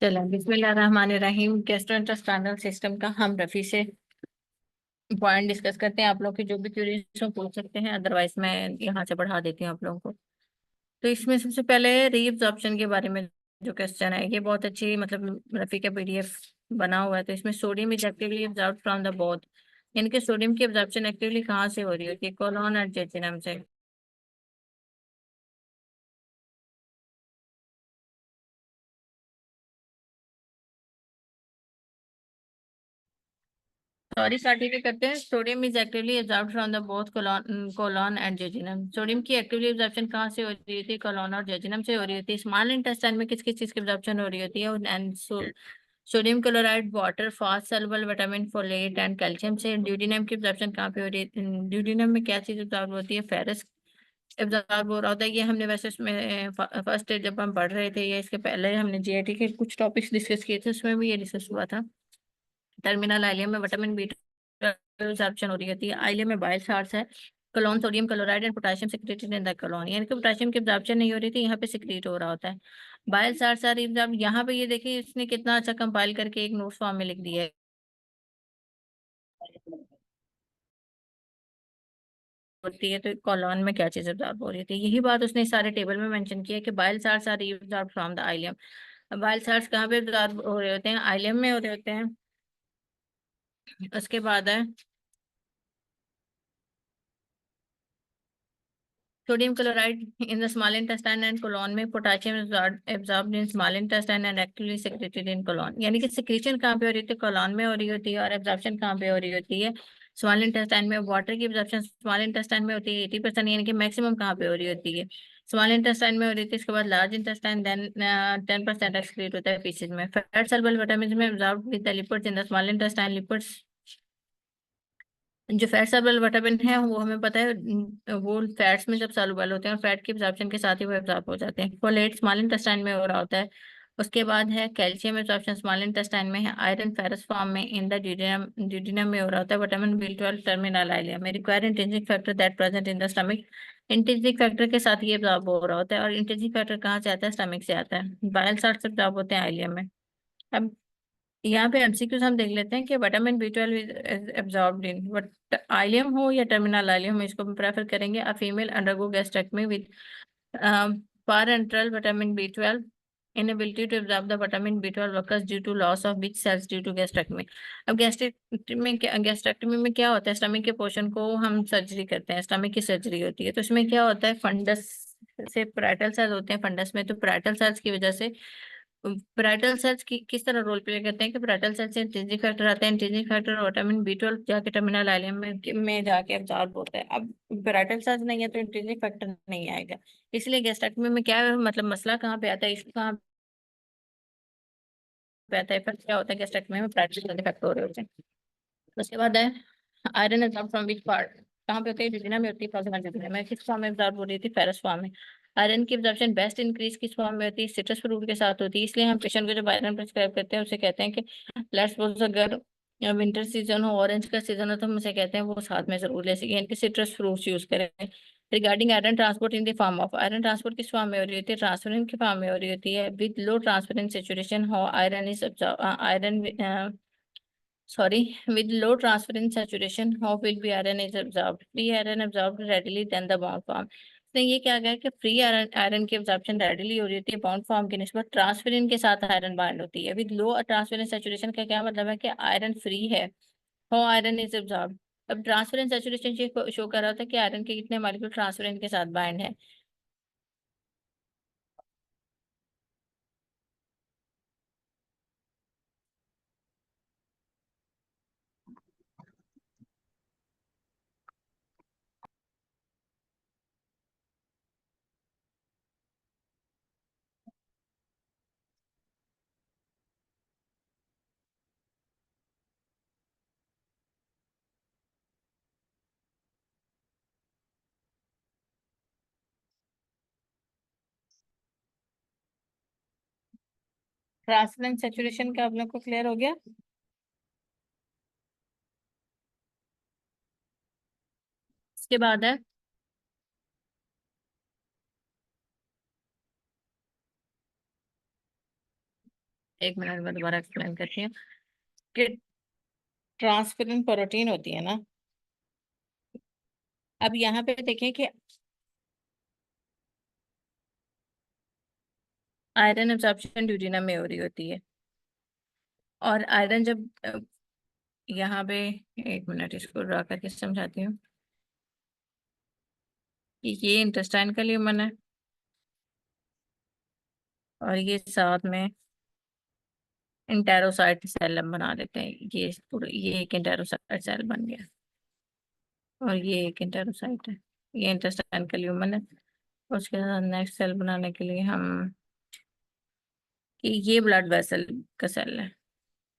चलो बिस्मिल्लाहिर्रहमानिर्रहीम। Gastrointestinal system का हम रफी से पॉइंट डिस्कस करते हैं। आप लोग की जो भी क्यूरीज हो पूछ सकते हैं, अदरवाइज मैं यहाँ से बढ़ा देती हूँ आप लोगों को। तो इसमें सबसे पहले रीअब्जॉर्प्शन के बारे में जो क्वेश्चन है, ये बहुत अच्छी मतलब रफी का पीडीएफ बना हुआ है। तो इसमें sodium is actively absorbed from the both, यानी कि सोडियम की एब्जॉर्प्शन एक्टिवली कहाँ से हो रही होती है? कोलोन और जेजुनम से। सॉरी, सर्टिफिकेट करते हैं। Sodium is actively absorbed from the both colon and jejunum. Sodium की एक्टिवली एब्जॉर्प्शन कहाँ से हो रही होती है? कोलॉन और जेजुनम से हो रही होती है। स्मॉल इंटेस्टाइन में किस किस चीज की एब्जॉर्प्शन हो रही होती है? And sodium chloride, water, fast soluble vitamin, folate and calcium से। ड्यूटीनम की एब्जॉर्प्शन कहाँ पे हो रही है? ड्यूटीनम में क्या चीज एब्जॉर्ब होती है? फेरस एब्जॉर्ब हो रहा होता है। ये हमने वैसे उसमें फर्स्ट जब हम पढ़ रहे थे या इसके पहले हमने जीआईटी के कुछ टॉपिक्स डिस्कस किए थे, उसमें भी ये डिस्कस हुआ था। टर्मिनल आइलियम में विटामिन बी एब्जॉर्प्शन हो रही होती है। आइलियम में बाइल साल्ट्स है, colon sodium chloride and potassium secreted in the colon, यानी कि पोटेशियम की एब्जॉर्प्शन नहीं हो रही थी, यहाँ पे सिक्रेट हो रहा होता है। बाइल साल्ट्स आर एब्जॉर्ब, यहाँ पे ये देखिए इसने कितना अच्छा कंपाइल करके एक नोट्स फॉर्म में लिख दिया है। होती है तो कॉलोन में क्या चीज एब्जॉर्ब हो रही थी, यही बात उसने इस सारे टेबल में मेंशन किया है कि bile salts are absorb from the ileum. अब बाइल साल्ट्स कहाँ पे एब्जॉर्ब हो रहे होते हैं? आइलियम में हो रहे होते हैं। उसके बाद है sodium chloride in the small intestine and colon में, potassium absorbed in small intestine and actively secreted in colon, यानी कि सिक्रीशन कहाँ पे हो रही होती है? कोलोन में हो रही होती है। और एब्जॉर्प्शन कहाँ पे हो रही होती है? स्मॉल इंटेस्टाइन में। वाटर की एब्जॉर्प्शन स्मॉल इंटेस्टाइन में होती है 80%, यानी कि मैक्सिमम कहाँ पे हो रही होती है? स्मॉल इंटेस्टाइन में हो रही थी। इसके बाद लार्ज इंटेस्टाइन, देन 10% एक्सक्रीट होता है पीसेज में। फैट सॉल्युबल विटामिन में absorbed with the lipids in the small intestine. Lipids, जो फैट सॉल्युबल विटामिन है वो हमें पता है वो फैट्स में जब सॉल्युबल होते हैं और फैट के एब्जॉर्प्शन के साथ ही वो एब्जॉर्ब हो जाते हैं। फोलेट स्मॉल इंटेस्टाइन में हो रहा होता है। उसके बाद है कैल्शियम एब्जॉर्प्शन स्मॉल इंटेस्टाइन में है। आयरन फेरस फॉर्म में इन द ड्यूडेनम में हो रहा होता है। विटामिन बी 12 टर्मिनल आइलियम में। Require intrinsic factor that present in the stomach, intrinsic factor के साथ ही एब्जॉर्ब हो रहा होता है। और इंट्रिंसिक फैक्टर कहाँ से आता है? स्टमक से आता है। बाइल साल्ट्स एब्जॉर्ब होते हैं आइलियम में। अब यहाँ पे एमसीक्यूज हम देख लेते हैं कि vitamin B 12 is absorbed in, but ileum हो या टर्मिनल आइलियम, हम इसको प्रेफर करेंगे। A female undergo gastrectomy with parenteral vitamin B12 inability to absorb the vitamin B12 occurs due to loss of which cells due to gastrectomy। अब gastrectomy में क्या होता है? स्टमक के पोर्शन को हम सर्जरी करते हैं, स्टमक की सर्जरी होती है। तो इसमें क्या होता है? फंडस से पैराइटल सेल होते हैं फंडस में, तो पैराइटल सेल्स की वजह से पैराइटल सेल्स की किस तरह रोल प्ले करते हैं कि पैराइटल सेल्स से इंट्रिंसिक फैक्टर आते हैं। इंट्रिंसिक फैक्टर विटामिन बी 12 जाके टर्मिनल आइलियम में जाके एब्जॉर्ब होता है। अब पैराइटल सेल्स नहीं है तो इंट्रिंसिक फैक्टर नहीं आएगा। इसलिए गैस्ट्रेक्टमी में क्या है, मतलब मसला कहाँ पे आता है, इशू कहाँ पे आता है? फिर क्या होता है गैस्ट्रेक्टमी में? पैराइटल सेल इफेक्ट हो रहे होते हैं। उसके बाद है iron absorb from which part, कहाँ पे होती है? डिडिना में होती है। प्लाज्मा डिडिना में। किस फॉर्म में एब्जॉर्ब हो रही थी? फेरस फॉर्म में। आयरन की एब्जॉर्प्शन बेस्ट इंक्रीज किस फॉर्म में होती है? सिट्रस फ्रूट के साथ होती है। इसलिए हम पेशेंट को जब आयरन प्रिस्क्राइब करते हैं उसे कहते हैं कि लेट्स सपोज अगर विंटर सीजन हो, ऑरेंज का सीजन हो, तो हम उसे कहते हैं वो साथ में जरूर ले सके, यानी कि सिट्रस फ्रूट्स यूज करें। Regarding iron transport in the form of, iron transport किस फॉर्म में हो रही होती है? ट्रांसफरेंस की फॉर्म में हो रही होती है। विद लो ट्रांसपेरेंट सेचुरेशन हो iron is iron, sorry, with low transference saturation, how will be iron is absorbed? Free iron absorbed readily than the bound form। तो ये क्या गया कि फ्री आयरन आयरन की एब्जॉर्प्शन रेडिली हो रही होती है बाउंड फॉर्म की निस्बत। ट्रांसफेरिन के साथ आयरन बाइंड होती है। विद लो ट्रांसफेरेंस सैचुरेशन का क्या मतलब है कि आयरन फ्री है, हाउ आयरन इज एब्जॉर्ब। अब ट्रांसफेरेंस सैचुरेशन ये शो कर रहा होता है कि आयरन के कितने मॉलिक्यूल ट्रांसफेरेंस के साथ बाइंड है। ट्रांसफेरेंस सैचुरेशन का आप लोग को क्लियर हो गया? इसके बाद है एक मिनट में दोबारा एक्सप्लेन करती हूँ कि ट्रांसपेरेंट प्रोटीन होती है ना। अब यहाँ पे देखें कि आयरन एब्जॉर्प्शन ड्यूटीनम में हो रही होती है, और आयरन जब यहाँ पे, एक मिनट इसको ड्रा करके समझाती हूँ कि ये इंटेस्टाइन का ल्यूमन है, और ये साथ में इंटेरोसाइट सेल हम बना लेते हैं। ये पूरा, ये एक इंटेरोसाइट सेल बन गया, और ये एक इंटेरोसाइट है। ये इंटेस्टाइन का ल्यूमन है। उसके साथ नेक्स्ट सेल बनाने के लिए हम, कि ये ब्लड वेसल का सेल है,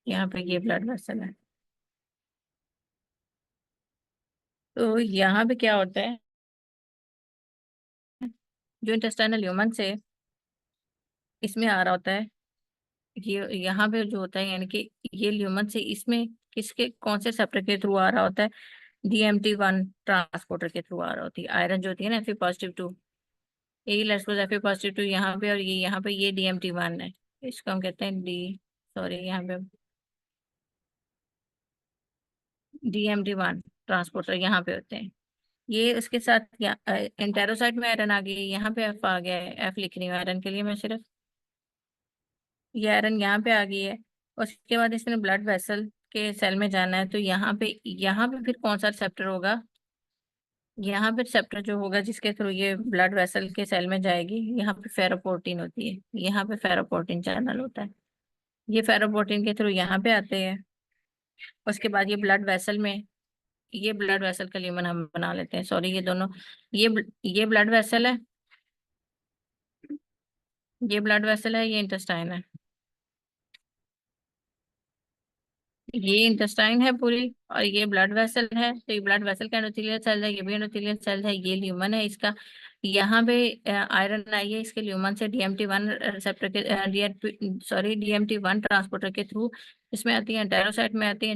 यहाँ पे ये ब्लड वेसल है। तो यहाँ पे क्या होता है, जो इंटेस्टाइनल ह्यूमन से इसमें आ रहा होता है, ये यहाँ पे जो होता है, यानी कि ये ल्यूमन से इसमें किसके, कौन से सेप्टर के थ्रू आ रहा होता है, DMT1 ट्रांसपोर्टर के थ्रू आ रहा होती है। आयरन जो होती है ना Fe+2, यही लेट्स Fe+2 यहाँ पे, और ये यहाँ पे, ये DMT1 है। इसको हम कहते हैं डी, सॉरी यहाँ पे DMT1 ट्रांसपोर्टर यहाँ पे होते हैं। ये उसके साथ एंटेरोसाइट में आयरन आ गई, यहाँ पे एफ आ गया है। एफ लिख रही हूँ आयरन के लिए मैं सिर्फ, ये आयरन यहाँ पे आ गई है। उसके बाद इसने ब्लड वेसल के सेल में जाना है, तो यहाँ पे फिर कौन सा रिसेप्टर होगा, यहाँ पे रिसेप्टर जो होगा जिसके थ्रू ये ब्लड वेसल के सेल में जाएगी, यहाँ पे फेरोपोर्टिन होती है। यहाँ पे फेरोपोर्टिन चैनल होता है, ये फेरोपोर्टिन के थ्रू यहाँ पे आते हैं। उसके बाद ये ब्लड वेसल का ल्यूमन हम बना लेते हैं, सॉरी ये दोनों, ये ब्लड वेसल है, ये ब्लड वेसल है, ये इंटेस्टाइन है। ये इंटेस्टाइन है पूरी, और ये ब्लड वेसल है। तो ये ब्लड वेसल का एंडोथेलियल सेल है, ये भी एंडोथेलियल सेल है। ये ल्यूमन है इसका, यहाँ पे आयरन आई है इसके ल्यूमन से DMT1 रिसेप्टर के, सॉरी DMT1 ट्रांसपोर्टर के थ्रू इसमें आती है, एंटेरोसाइट में आती है।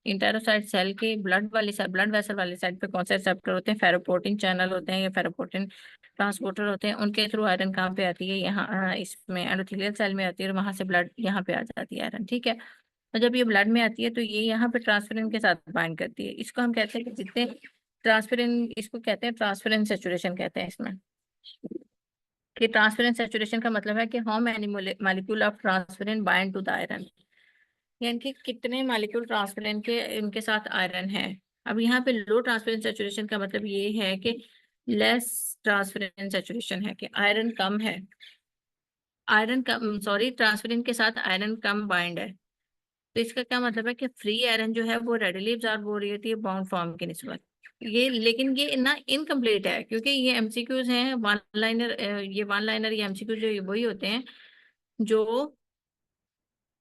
इंटेरोसाइट सेल के ब्लड वाली साइड, ब्लड वेसल वाली साइड पे कौन से रिसेप्टर होते हैं, फेरोपोर्टिन चैनल होते हैं, या फेरोपोर्टिन ट्रांसपोर्टर होते हैं। उनके थ्रू आयरन कहाँ पे आती है, यहाँ इसमें एंडोथेलियल सेल में आती है, और वहां से ब्लड यहाँ पे आ जाती है आयरन, ठीक है। और जब ये ब्लड में आती है तो ये यहाँ पे ट्रांसफेरिन के साथ बाइंड करती है। इसको हम कहते हैं कि जितने ट्रांसफेरिन, इसको कहते हैं ट्रांसफेरिन सेचुरेशन कहते हैं इसमें, कि ट्रांसफेरिन सेचुरेशन का मतलब है कि how many molecule of transferrin bind to the iron, यानी कि कितने मॉलिक्यूल ट्रांसफेरिन के इनके साथ आयरन है। अब यहाँ पे लो ट्रांसफेरिन सेचुरेशन का मतलब ये है कि लेस ट्रांसफेरिन सेचुरेशन है, कि आयरन कम है, आयरन कम, सॉरी ट्रांसफेरिन के साथ आयरन कम बाइंड है। तो इसका क्या मतलब है कि फ्री आयरन जो है वो रेडिली एब्जॉर्ब हो रही होती है बाउंड फॉर्म की निस्बत। ये लेकिन ये ना इनकम्प्लीट है, क्योंकि ये MCQs हैं वन लाइनर, ये वन लाइनर, ये MCQ जो वही होते हैं जो,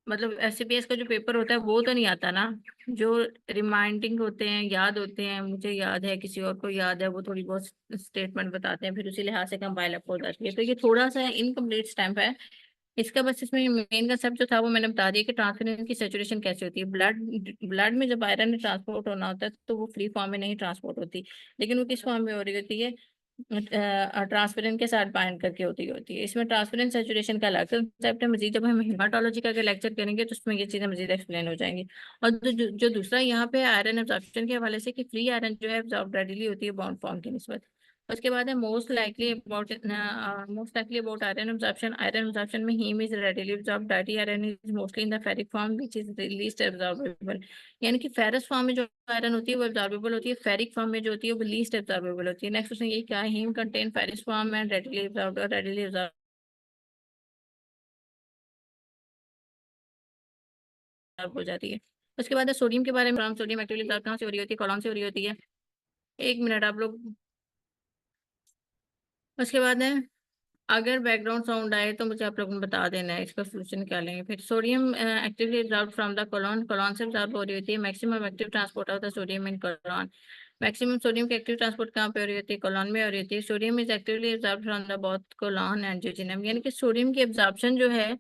मतलब FCPS का जो पेपर होता है वो तो नहीं आता ना, जो रिमाइंडिंग होते हैं, याद होते हैं, मुझे याद है, किसी और को याद है, वो थोड़ी बहुत स्टेटमेंट बताते हैं, फिर उसी लिहाज से कंपाइल अप हो जाती है। तो ये थोड़ा सा इनकम्प्लीट स्टैम्प है इसका। बस इसमें मेन कंसेप्ट जो था वो मैंने बता दिया कि ट्रांसफेरेंस की सेचुरेशन कैसे होती है। ब्लड में जब आयरन ट्रांसपोर्ट होना होता है तो वो फ्री फॉर्म में नहीं ट्रांसपोर्ट होती, लेकिन वो किस फॉर्म में हो रही होती है, ट्रांसपेरेंट के साथ बाइंड करके होती है। इसमें ट्रांसपेरेंट सेचुरेशन का अलग कंसेप्ट है। मजीद जब हम हेमाटोलॉजी का लेक्चर करेंगे तो उसमें ये चीजें मजीद एक्सप्लेन हो जाएंगी। और जो दूसरा यहाँ पे आयरन एब्जॉर्प्शन के हवाले से, कि फ्री आयरन जो है एब्जॉर्ब रेडिली होती है बाउंड फॉर्म की निस्बत। उसके बाद है most likely about iron absorption में heme is readily absorb, dietary iron is mostly in the ferric form which is least absorbable, यानी कि फेरस फॉर्म में जो आयरन होती है वो एब्जॉर्बेबल होती है, फेरिक फॉर्म में जो होती है वो लीस्ट एब्जॉर्बेबल होती है। नेक्स्ट क्वेश्चन ये क्या है, heme contain ferrous form and readily absorb, और रेडिली एब्जॉर्ब हो जाती है। उसके बाद है सोडियम के बारे में, सोडियम एक्टिवली एब्जॉर्ब कहाँ से हो रही होती है, कॉलम से हो रही होती है। एक मिनट आप लोग, उसके बाद है, अगर बैकग्राउंड साउंड आए तो मुझे आप लोगों ने बता देना है, इसका सोल्यूशन निकालेंगे। फिर sodium actively absorb from the colon, colon से एब्जॉर्ब हो रही होती है। Maximum active transport of the sodium in colon, maximum sodium की एक्टिव ट्रांसपोर्ट कहाँ पे हो रही होती है, कोलन में हो रही होती है। Sodium is actively absorb from the both colon and jejunum, यानी कि सोडियम की एब्जॉर्प्शन जो है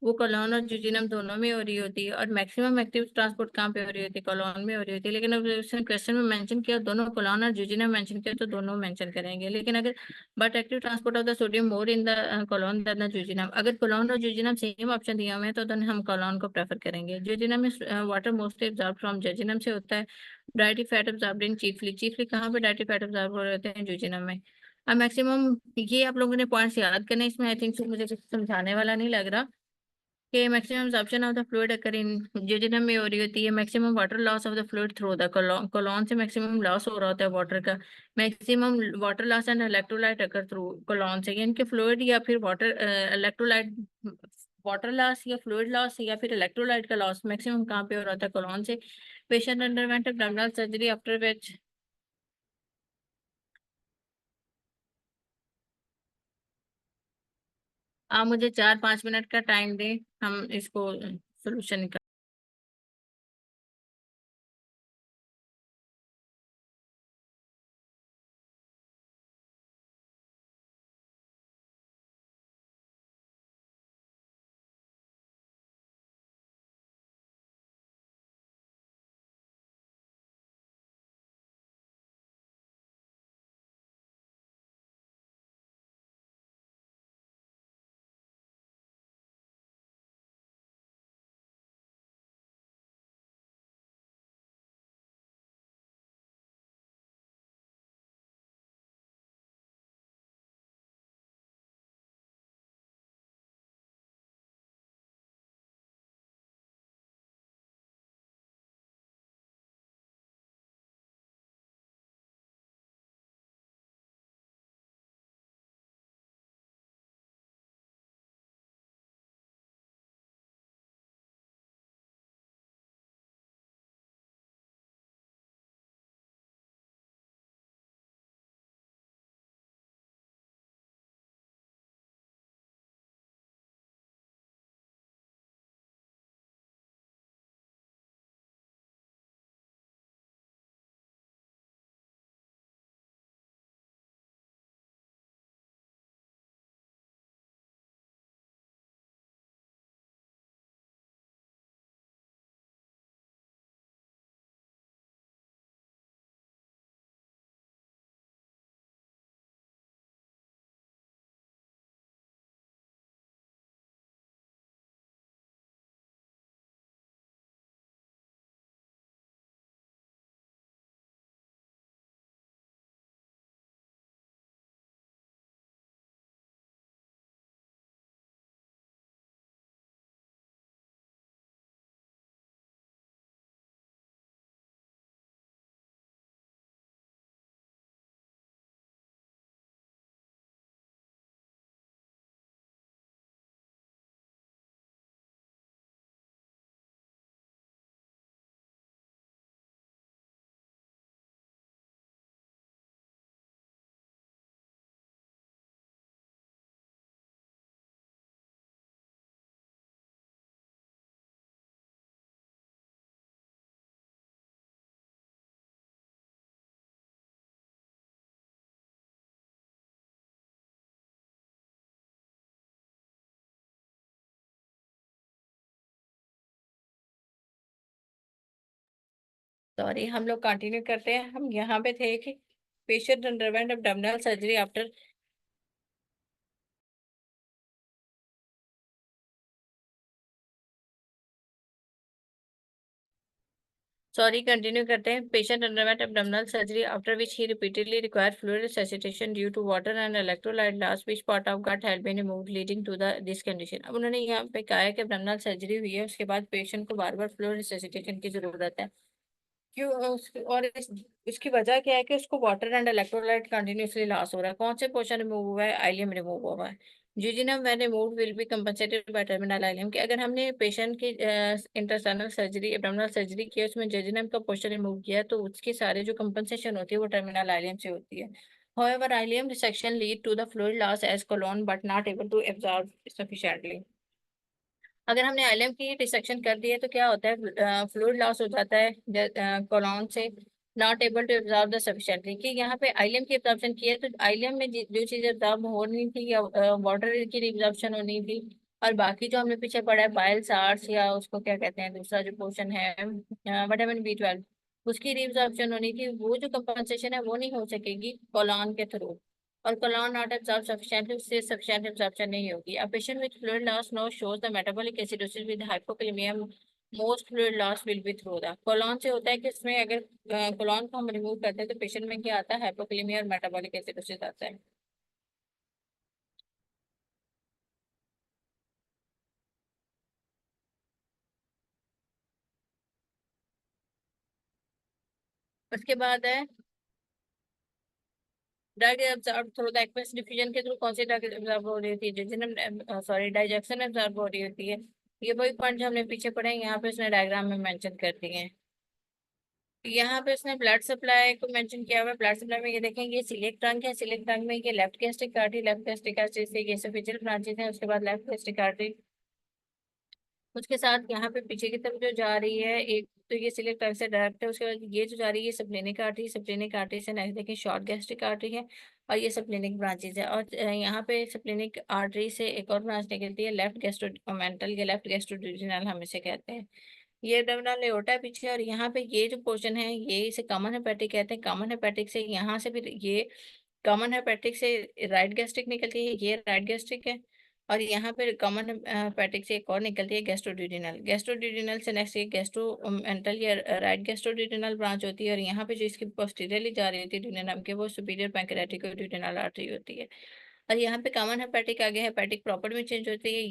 वो कोलोन और जुजिनम दोनों में हो रही होती है। और मैक्सिमम एक्टिव ट्रांसपोर्ट कहाँ पे हो रही होती है? कोलोन में हो रही होती है। लेकिन अगर उसने क्वेश्चन में मेंशन किया दोनों कोलोन और जुजिनम मेंशन किया तो दोनों मेंशन करेंगे। लेकिन अगर but active transport of the sodium more in the colon then the jejunum, अगर कोलोन और जुजिनम सेम ऑप्शन दिया हुआ है तो then हम कोलोन को प्रेफर करेंगे। जुजिनम में वाटर मोस्टली एब्जॉर्ब फ्रॉम जजिनम से होता है। Directly fat absorb in chiefly, chiefly कहाँ पे डायरेक्टली फैट एब्जॉर्ब हो रहे होते हैं? जुजिनम में। अब मैक्सिमम ये आप लोगों ने पॉइंट्स याद करने, इसमें आई थिंक मुझे कुछ समझाने वाला नहीं लग रहा कि maximum absorption of the fluid occur in jejunum में हो रही होती है। Maximum water loss of the fluid through the colon से मैक्सिमम लॉस हो रहा होता है वाटर का। Maximum water loss and electrolyte occur through colon से, यानी कि फ्लूइड या फिर वाटर इलेक्ट्रोलाइट, वाटर लॉस या फ्लूइड लॉस या फिर इलेक्ट्रोलाइट का लॉस मैक्सिमम कहाँ पे हो रहा था? कोलोन से। Patient underwent abdominal surgery after विच, आप मुझे 4-5 मिनट का टाइम दें, हम इसको सोल्यूशन निकाल। सॉरी, हम लोग कंटिन्यू करते हैं। हम यहाँ पे थे कि patient underwent abdominal surgery after, sorry continue करते हैं। Patient underwent abdominal surgery after which he repeatedly require fluid resuscitation due to water and electrolyte loss which part of gut had been removed leading to the this condition. अब उन्होंने यहाँ पे कहा है कि abdominal surgery हुई है, उसके बाद पेशेंट को बार बार फ्लूइड resuscitation की जरूरत है। क्यों? और इसकी वजह क्या है कि उसको water and electrolyte continuously loss हो रहा है। कौन से पोर्शन रिमूव हुआ है? आइलियम रिमूव हुआ है। Jejunum when removed will be compensated by terminal ileum, कि अगर हमने पेशेंट की इंटरस्टर्नल सर्जरी एब्डोमिनल सर्जरी की है, उसमें जिजिनम का पोर्शन रिमूव किया है, तो उसकी सारे जो कंपनसेशन होती है वो टर्मिनल आइलियम से होती है। However, ileum resection lead to the fluid loss as colon but not able to absorb sufficiently. अगर हमने आइलम की डिसेक्शन कर दी है तो क्या होता है? फ्लूइड लॉस हो जाता है कोलॉन से, not able to absorb the sufficiently, कि यहाँ पे आइलम की एब्जॉर्प्शन की है तो आइलम में जो चीज एब्जॉर्ब होनी थी या वाटर की एब्जॉर्प्शन होनी थी और बाकी जो हमने पीछे पढ़ा है बाइल सार्स या उसको क्या कहते हैं, दूसरा जो पोर्शन है विटामिन B12, उसकी रीअब्जॉर्प्शन होनी थी, वो जो कंपनसेशन है वो नहीं हो सकेगी कोलॉन के थ्रू। और कोलॉन नॉट एब्जॉर्ब सफिशिएंटली, उससे सफिशिएंट एब्जॉर्प्शन नहीं होगी। A patient with fluid loss no shows the metabolic acidosis with hypokalaemia, most fluid loss will be through the colon से होता है कि इसमें अगर कोलॉन को हम रिमूव करते हैं तो पेशेंट में क्या आता है, हाइपोकालेमिया और मेटाबॉलिक एसिडोसिस आता है। उसके बाद है drug absorb through the aqueous diffusion के थ्रू कौन सी ड्रग एब्जॉर्ब हो रही होती है, जिन्हें सॉरी डाइजेक्शन एब्जॉर्ब हो रही होती है। ये वही पॉइंट जो हमने पीछे पढ़े हैं, यहाँ पे उसने डायग्राम में मेंशन कर दिए हैं। यहाँ पे उसने ब्लड सप्लाई को मेंशन किया हुआ है। ब्लड सप्लाई में ये देखेंगे, ये सिलेक्ट ट्रंक है, सिलेक्ट ट्रंक में ये left gastric artery, left gastric artery से ये सफिशिएंट ब्रांचेस हैं, उसके बाद लेफ्ट गैस्ट्रिक आर्टरी, उसके साथ यहाँ पे पीछे की तरफ जो जा रही है एक, तो ये सिलेक्ट ट्रंक से डायरेक्ट है। उसके बाद ये जो जा रही है सबक्लिनिक आर्टरी, सबक्लिनिक आर्टरी से नेक्स्ट देखें शॉर्ट गैस्ट्रिक आर्टरी है, और ये सबक्लिनिक ब्रांचेज है। और यहाँ पे सबक्लिनिक आर्टरी से एक और ब्रांच निकलती है लेफ्ट गैस्ट्रोमेंटल या लेफ्ट गैस्ट्रोड्यूडेनल हम इसे कहते हैं। ये डर्मिनल एओर्टा है पीछे, और यहाँ पे ये जो पोर्शन है ये इसे कॉमन हेपेटिक कहते हैं। कॉमन हेपेटिक से यहाँ से फिर ये कॉमन हेपेटिक से राइट गैस्ट्रिक निकलती है, ये राइट गैस्ट्रिक है। और यहाँ पे कॉमन हेपेटिक से एक और निकलती है गैस्ट्रोड्यूडेनल, गैस्ट्रोड्यूडेनल से नेक्स्ट ये गैस्ट्रोमेंटल या राइट गैस्ट्रोड्यूडेनल ब्रांच होती है। और यहाँ पे जो इसकी पोस्टीरियरली जा रही होती है ड्यूडेनम के, वो सुपीरियर पैंक्रियाटिक ड्यूडेनल आर्टरी होती है। और यहाँ पे कॉमन हेपेटिक आगे हेपेटिक प्रॉपर में चेंज होती है।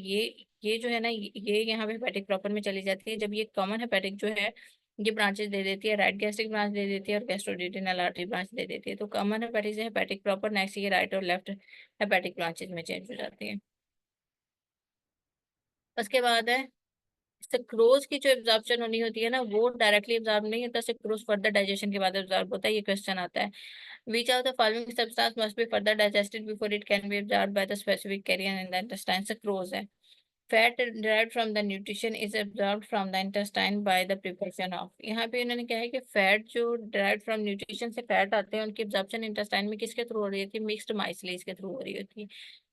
ये जो है ना, ये यहाँ पे हेपेटिक प्रॉपर में चली जाती है, जब ये कॉमन हेपेटिक जो है ये ब्रांचेस दे देती है, राइट गैस्ट्रिक ब्रांच दे देती है और गैस्ट्रोड्यूडेनल आर्टरी ब्रांच दे देती है। तो कॉमन हेपेटिक से हेपेटिक प्रॉपर नेक्स्ट ये राइट और लेफ्ट हेपेटिक ब्रांचेस में चेंज हो जाती है। उसके बाद है सुक्रोज की जो एब्जॉर्प्शन होनी होती है ना, वो डायरेक्टली एब्जॉर्ब नहीं होता, सुक्रोज फर्दर डाइजेशन के बाद एब्जॉर्ब होता है। ये क्वेश्चन आता है, which of the following substance must be further digested before it can be absorbed by the specific carrier in the intestine? Sucrose है। Fat derived from the nutrition is absorbed from the intestine by the preparation of, यहाँ पे इन्होंने क्या है कि fat जो derived from nutrition से fat आते हैं उनकी एब्जॉर्प्शन इंटेस्टाइन में किसके थ्रू हो रही होती है, मिक्स्ड माइसलीज के थ्रू हो रही होती है।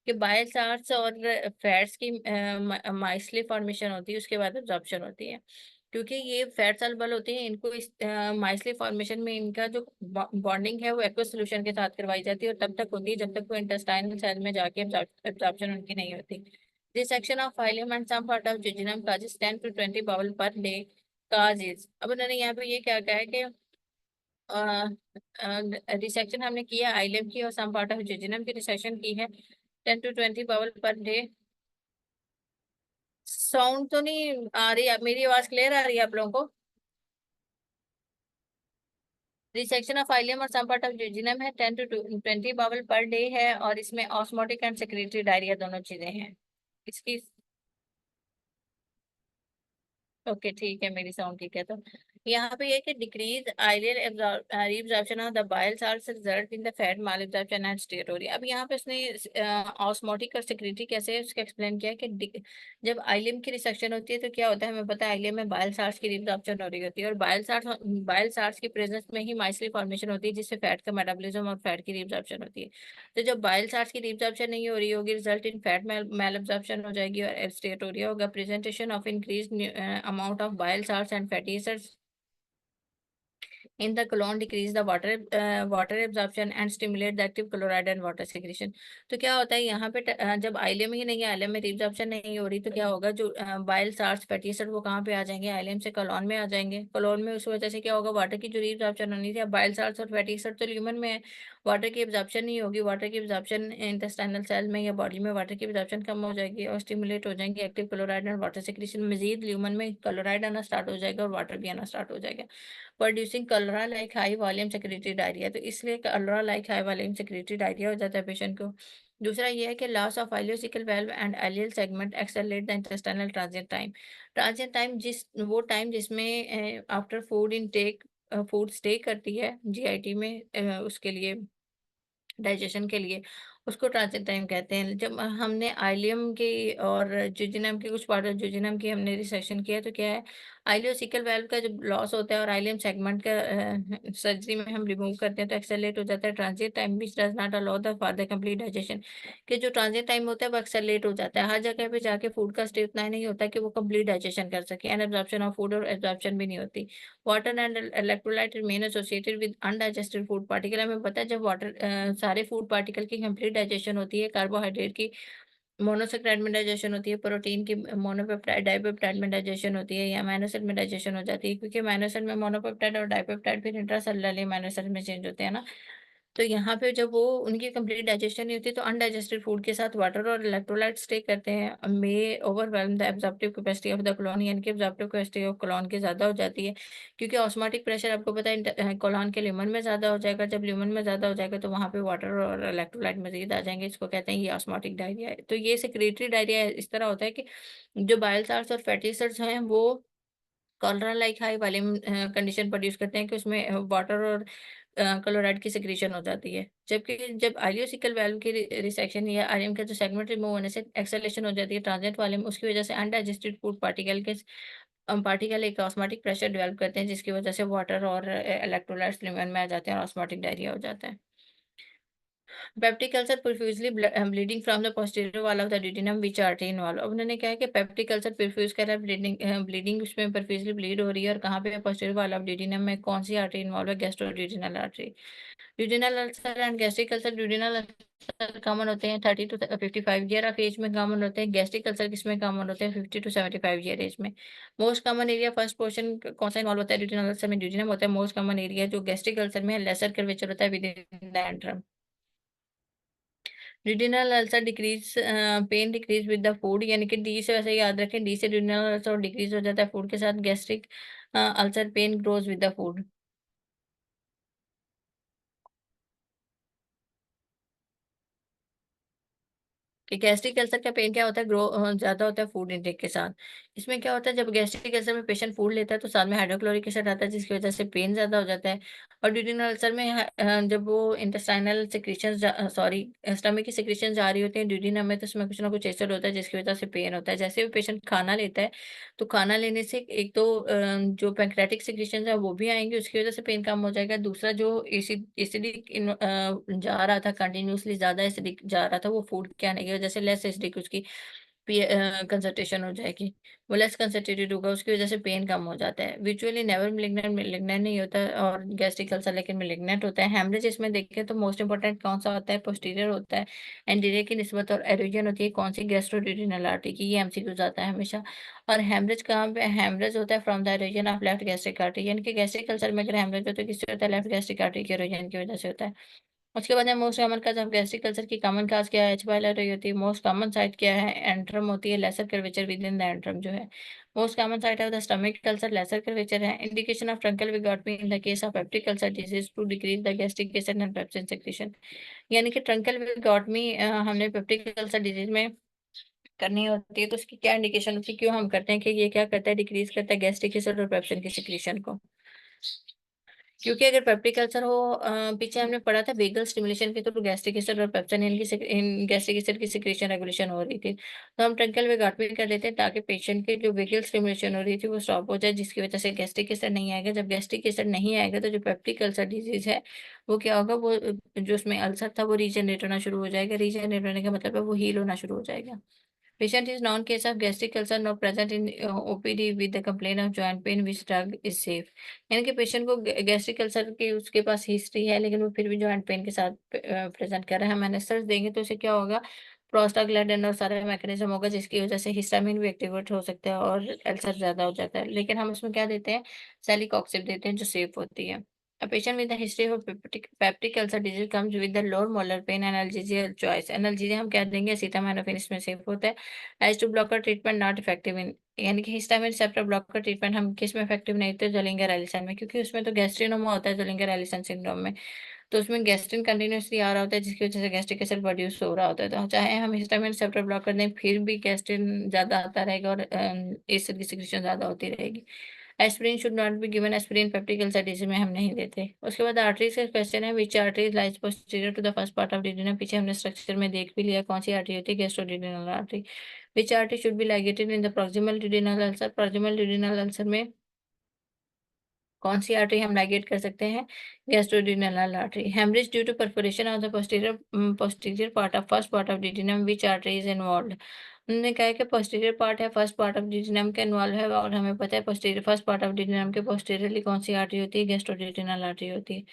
कि बाइल साल्ट्स और फैट्स की माइसली फॉर्मेशन होती है, उसके बाद एब्जॉर्प्शन होती है। क्योंकि ये फैट सॉल्युबल होते हैं, इनको इस माइसली फॉर्मेशन में इनका जो बॉन्डिंग है वो एक्वस सॉल्यूशन के साथ करवाई जाती है, और तब तक होती है जब तक वो इंटेस्टाइनल सेल में जाके एब्जॉर्प्शन उनकी नहीं होती। This section of phylum and some part of jejunum causes 10 to 20 bowel per day causes। अब उन्होंने यहाँ पे ये क्या कहा है कि रिसेक्शन हमने किया आइलम की और सम पार्ट ऑफ जेजुनम की रिसेक्शन की है, 10 to 20 bowel per day. Sound तो नहीं आ रही, अब मेरी आवाज क्लियर आ रही है आप लोगों को? रिसेक्शन ऑफ आइलम और सम पार्ट ऑफ जेजुनम है, 10 to 20 बाउल पर डे है, और इसमें ऑस्मोटिक एंड सेक्रेटरी डायरिया दोनों चीजें हैं इसकी। ओके ठीक है, मेरी साउंड ठीक है। तो यहाँ पे ये कि decrease ileal reabsorption of the bile salts result in the fat malabsorption and steatorrhoea. अब यहाँ पे इसने ऑस्मोटिक और सेक्रेटरी कैसे है उसका एक्सप्लेन किया कि जब आइलियम की रिसेक्शन होती है तो क्या होता है, हमें पता है आइलियम में बाइल साल्ट्स की रिएब्जॉर्प्शन हो रही होती है, और बाइल साल्ट्स की प्रेजेंस में ही माइसली फॉर्मेशन होती है, जिससे फैट का मेटाबॉलिज्म और फैट की रिएब्जॉर्प्शन होती है। तो जब बाइल साल्ट्स की रिएब्जॉर्प्शन नहीं हो रही होगी, result in fat malabsorption हो जाएगी और स्टेटोरिया होगा, presentation of increase amount of bile salts and fatty acids in the colon decrease the water absorption and stimulate the active chloride and water secretion। तो क्या होता है यहाँ पे जब आइलम ही नहीं है, आइलम में रिएब्जॉर्प्शन नहीं हो रही, तो क्या होगा, जो बाइल साल्ट्स फैटी एसिड वो कहाँ पे आ जाएंगे, आइलम से colon में आ जाएंगे। colon में उस वजह से क्या होगा, वाटर की जो रिएब्जॉर्प्शन होनी थी, अब बाइल साल्ट्स और फैटी एसिड तो ल्यूमन में है, वाटर की एब्जॉर्प्शन नहीं होगी, वाटर की एब्जॉर्प्शन इंटेस्टाइनल सेल में या बॉडी में वाटर की एब्जॉर्प्शन कम हो जाएगी और स्टिमुलेट हो जाएंगे active chloride and water secretion. मजीद ल्यूमन में क्लोराइड आना स्टार्ट हो जाएगा और वाटर भी आना स्टार्ट हो जाएगा, प्रोड्यूसिंग कलरा like high volume secretary diarrhoea. तो इसलिए कलरा like high volume secretary diarrhoea हो जाता है पेशेंट को। दूसरा ये है कि loss of ileocecal valve and ileal segment accelerate the intestinal transit time. Transit time वो टाइम जिसमें after food intake food stay करती है जीआईटी में उसके लिए डाइजेशन के लिए, उसको ट्रांजिट टाइम कहते हैं। जब हमने आइलियम की और जुजिनम के कुछ पार्ट, जुजिनम की हमने रिसेक्शन किया तो क्या है, आइलियोसिकल वाल्व का जब लॉस होता है और आइलियम सेगमेंट का सर्जरी में हम रिमूव करते हैं तो एक्सेलरेट हो जाता है transit time, which does not allow the for the complete digestion. कि जो ट्रांजिट टाइम होता है वो एक्सेलरेट हो जाता है, हर जगह पे जाके फूड का स्टेट उतना ही नहीं होता कि वो कंप्लीट डाइजेशन कर सके, एंड एब्जॉर्प्शन ऑफ फूड और एब्जॉर्प्शन भी नहीं होती। Water and electrolyte remain associated with undigested food particle. हमें पता है जब वाटर सारे फूड पार्टिकल की कंप्लीट डाइजेशन होती है, कार्बोहाइड्रेट की मोनोसेक्राइड में डाइजेशन होती है, प्रोटीन की मोनोपेप्टाइड डाइपेप्टाइड में डाइजेशन होती है, या अमीनो एसिड में डाइजेशन हो जाती है, क्योंकि अमीनो एसिड में मोनोपेप्टाइड और डाइपेप्टाइड फिर इंट्रासेलुलर अमीनो एसिड में चेंज होते हैं ना। तो यहाँ पे जब वो उनकी कंप्लीट डाइजेशन नहीं होती तो अनडाइजेस्टेड फूड के साथ वाटर और इलेक्ट्रोलाइट स्टे करते हैं, may overwhelm the absorptive capacity of the colon, यानी कि एब्जॉर्प्टिव कैपेसिटी ऑफ कोलन की ज्यादा हो जाती है, क्योंकि ऑस्मोटिक प्रेशर आपको पता है कोलन के ल्यूमन में ज्यादा हो जाएगा। जब ल्यूमन में ज्यादा हो जाएगा तो वहाँ पे वाटर और इलेक्ट्रोलाइट मजीद आ जाएंगे, इसको कहते हैं ये ऑस्मोटिक डायरिया है। तो ये सेक्रेटरी डायरिया इस तरह होता है कि जो बाइल साल्ट्स और फैटी एसिड्स हैं वो cholera like high volume condition produce करते हैं कि उसमें वाटर और क्लोराइड की सिक्रीशन हो जाती है। जबकि जब आइलियोसिकल वाल्व की रिसेक्शन या आर्यन का जो सेगमेंट रिमूव होने से एक्सेलेशन हो जाती है ट्रांजिट वॉल्यूम, उसकी वजह से अनडाइजेस्टेड फूड पार्टिकल एक ऑस्मोटिक प्रेशर डेवलप करते हैं, जिसकी वजह से वाटर और इलेक्ट्रोलाइट्स लिवर में आ जाते हैं और ऑस्मोटिक डायरिया हो जाता है। Peptic ulcer profusely bleeding from the posterior wall of the duodenum which artery involved। अब उन्होंने क्या है कि पेप्टिक अल्सर प्रोफ्यूज कर रहा है, ब्लीडिंग उसमें प्रोफ्यूजली ब्लीड हो रही है, और कहाँ पे पोस्टीरियर वॉल ऑफ duodenum में कौन सी आर्टरी इन्वॉल्व है, gastroduodenal artery. Duodenal ulcer and gastric ulcer, duodenal ulcer common होते हैं 30 to 55 ईयर ऑफ एज में कॉमन होते हैं, गैस्ट्रिक अल्सर किसमें कॉमन होते हैं 50 to 75 ईयर एज में। Most common area first portion कौन सा इन्वॉल्व होता है, ड्यूडेनल अल्सर में ड्यूडेनम होता है मोस्ट कॉमन एरिया, जो गैस्ट्रिक अल्सर में लेसर कर्वेचर होता है within the antrum. Duodenal ulcer decrease pain decrease with the food, यानी कि डी से वैसे याद रखें, डी से ड्यूडेनल अल्सर डिक्रीज हो जाता है फूड के साथ, gastric ulcer pain grows with the food. कि गैस्ट्रिक अल्सर का पेन क्या होता है, ग्रो ज्यादा होता है फूड इनटेक के साथ। इसमें क्या होता है जब गैस्ट्रिक अल्सर में पेशेंट फूड लेता है तो साथ में हाइड्रोक्लोरिक एसिड आता है, जिसकी वजह से पेन ज्यादा हो जाता है। और ड्यूडेनल अल्सर में जब वो इंटेस्टाइनल सिक्रीशन सॉरी स्टमक की सिक्रीशन जा रही होती है ड्यूडेनम में, तो उसमें कुछ ना कुछ एसिड होता है जिसकी वजह से पेन होता है। जैसे भी पेशेंट खाना लेता है तो खाना लेने से एक तो जो पैंक्रेटिक सिक्रीशन है वो भी आएंगे, उसकी वजह से पेन कम हो जाएगा। दूसरा जो एसिडिक जा रहा था, कंटिन्यूसली ज्यादा एसिडिक जा रहा था, वो फूड के आने की वजह से लेस एसिडिक उसकी कंसंट्रेशन हो जाएगी, वो लेस कंसंट्रेटेड होगा, उसकी वजह से पेन कम हो जाता है। विजुअली नेवर मिलिग्नेंट मिलिग्नेंट नहीं होता और गैस्ट्रिक अल्सर लेकिन मिलिग्नेंट होता है। हेमरेज इसमें देखें तो मोस्ट इंपॉर्टेंट कौन सा होता है, पोस्टीरियर होता है, एंटीरियर की निस्बत, और एरोजन होती है कौन सी, गैस्ट्रोड्यूडेनल आर्टरी की। ये एमसीक्यू आता है हमेशा। और हेमरेज कहाँ पे, हेमरेज होता है from the halogen of left gastric artery, यानी कि गैस्ट्रिक अल्सर में अगर हेमरेज हो तो किससे होता है, लेफ्ट गैस्ट्रिक आर्टरी के एरोजन की वजह से होता है। उसके बाद है most common cause of gastric ulcer की कॉमन काज क्या है, एच पाइलरी होती है। मोस्ट कॉमन साइट क्या है, एंट्रम होती है, lesser curvature within the antrum जो है। Most common site of the stomach ulcer lesser curvature है। Indication of truncal vagotomy in the case of peptic ulcer disease to decrease the gastric acid and pepsin secretion. यानी कि truncal विगोटमी हमने peptic ulcer disease में करनी होती है तो उसकी क्या इंडिकेशन होती है, क्यों हम करते हैं, कि ये क्या करता है, डिक्रीज करता है गैस्ट्रिक एसिड और पेप्सिन की सिक्रीशन को। क्योंकि अगर पेप्टिक अल्सर हो पीछे हमने पढ़ा था वेगल स्टिमुलेशन के थ्रू गैस्ट्रिक एसिड और पेप्सिन इन गैस्ट्रिक एसिड की सिक्रेशन रेगुलेशन हो रही थी, तो हम ट्रंकल वेगाटमी कर देते हैं ताकि पेशेंट के जो वेगल स्टिमुलेशन हो रही थी वो स्टॉप हो जाए, जिसकी वजह से गैस्ट्रिक एसिड नहीं आएगा। जब गैस्ट्रिक एसिड नहीं आएगा तो जो पेप्टिक अल्सर डिजीज है वो क्या होगा, वो जो उसमें अल्सर था वो रीजनरेट होना शुरू हो जाएगा। रीजनरेट होने का मतलब है वो हील होना शुरू हो जाएगा। Patient is non-case of gastric ulcer not present in OPD with the complaint of joint pain which drug is safe। यानी कि पेशेंट को गैस्ट्रिक अल्सर की उसके पास हिस्ट्री है लेकिन वो फिर भी जॉइंट पेन के साथ प्रेजेंट कर रहा है। हम एनेस्थेसिस देंगे तो उसे क्या होगा, प्रोस्टाग्लैंडिन और सारा मैकेनिज्म होगा जिसकी वजह से हिस्टामिन भी एक्टिवेट हो सकता है और अल्सर ज्यादा हो जाता है। लेकिन हम उसमें क्या देते हैं, सेलिकॉक्सिब देते हैं जो सेफ होती है। A patient with a history of peptic ulcer disease comes with the lower molar pain and analgesia choice। Analgesia हम क्या देंगे, एसिटामिनोफेन इसमें सेफ होता है। H two blocker treatment not effective in, यानी कि हिस्टामिन रिसेप्टर ब्लॉकर ट्रीटमेंट हम किस में इफेक्टिव नहीं होते, जोलिंगर एलिसन में, क्योंकि उसमें तो गैस्ट्रिनोमा होता है जोलिंगर एलिसन सिंड्रोम में। तो उसमें गैस्ट्रिन कंटिन्यूसली आ रहा होता है जिसकी वजह से गैस्ट्रिक एसिड प्रोड्यूस हो रहा होता है। तो चाहे हम हिस्टामिन रिसेप्टर ब्लॉकर दें फिर भी गैस्ट्रिन ज्यादा आता रहेगा और एसिड की सिक्रीशन ज्यादा होती रहेगी। Aspirin should not be given, aspirin peptic ulcer disease में हम नहीं देते। उसके बाद आर्टरीज का क्वेश्चन है, which arteries lies posterior to the first part of duodenum. पीछे हमने स्ट्रक्चर में देख भी लिया कौन सी आर्टरी होती है, gastroduodenal artery. Which artery should be ligated in the proximal duodenal ulcer, proximal duodenal ulcer में कौन सी आर्टरी हम लाइगेट कर सकते हैं, gastroduodenal artery. Haemorrhage due to perforation of the posterior part of first part of duodenum, which artery is involve. उन्होंने कहा है कि पोस्टीरियर पार्ट है, फर्स्ट पार्ट ऑफ डिड्यूनम के इन्वॉल्व है, और हमें पता है posterior first part of duodenum के पोस्टीरियरली कौन सी आर्टरी होती है, गैस्ट्रोड्यूडेनल आर्टरी होती है।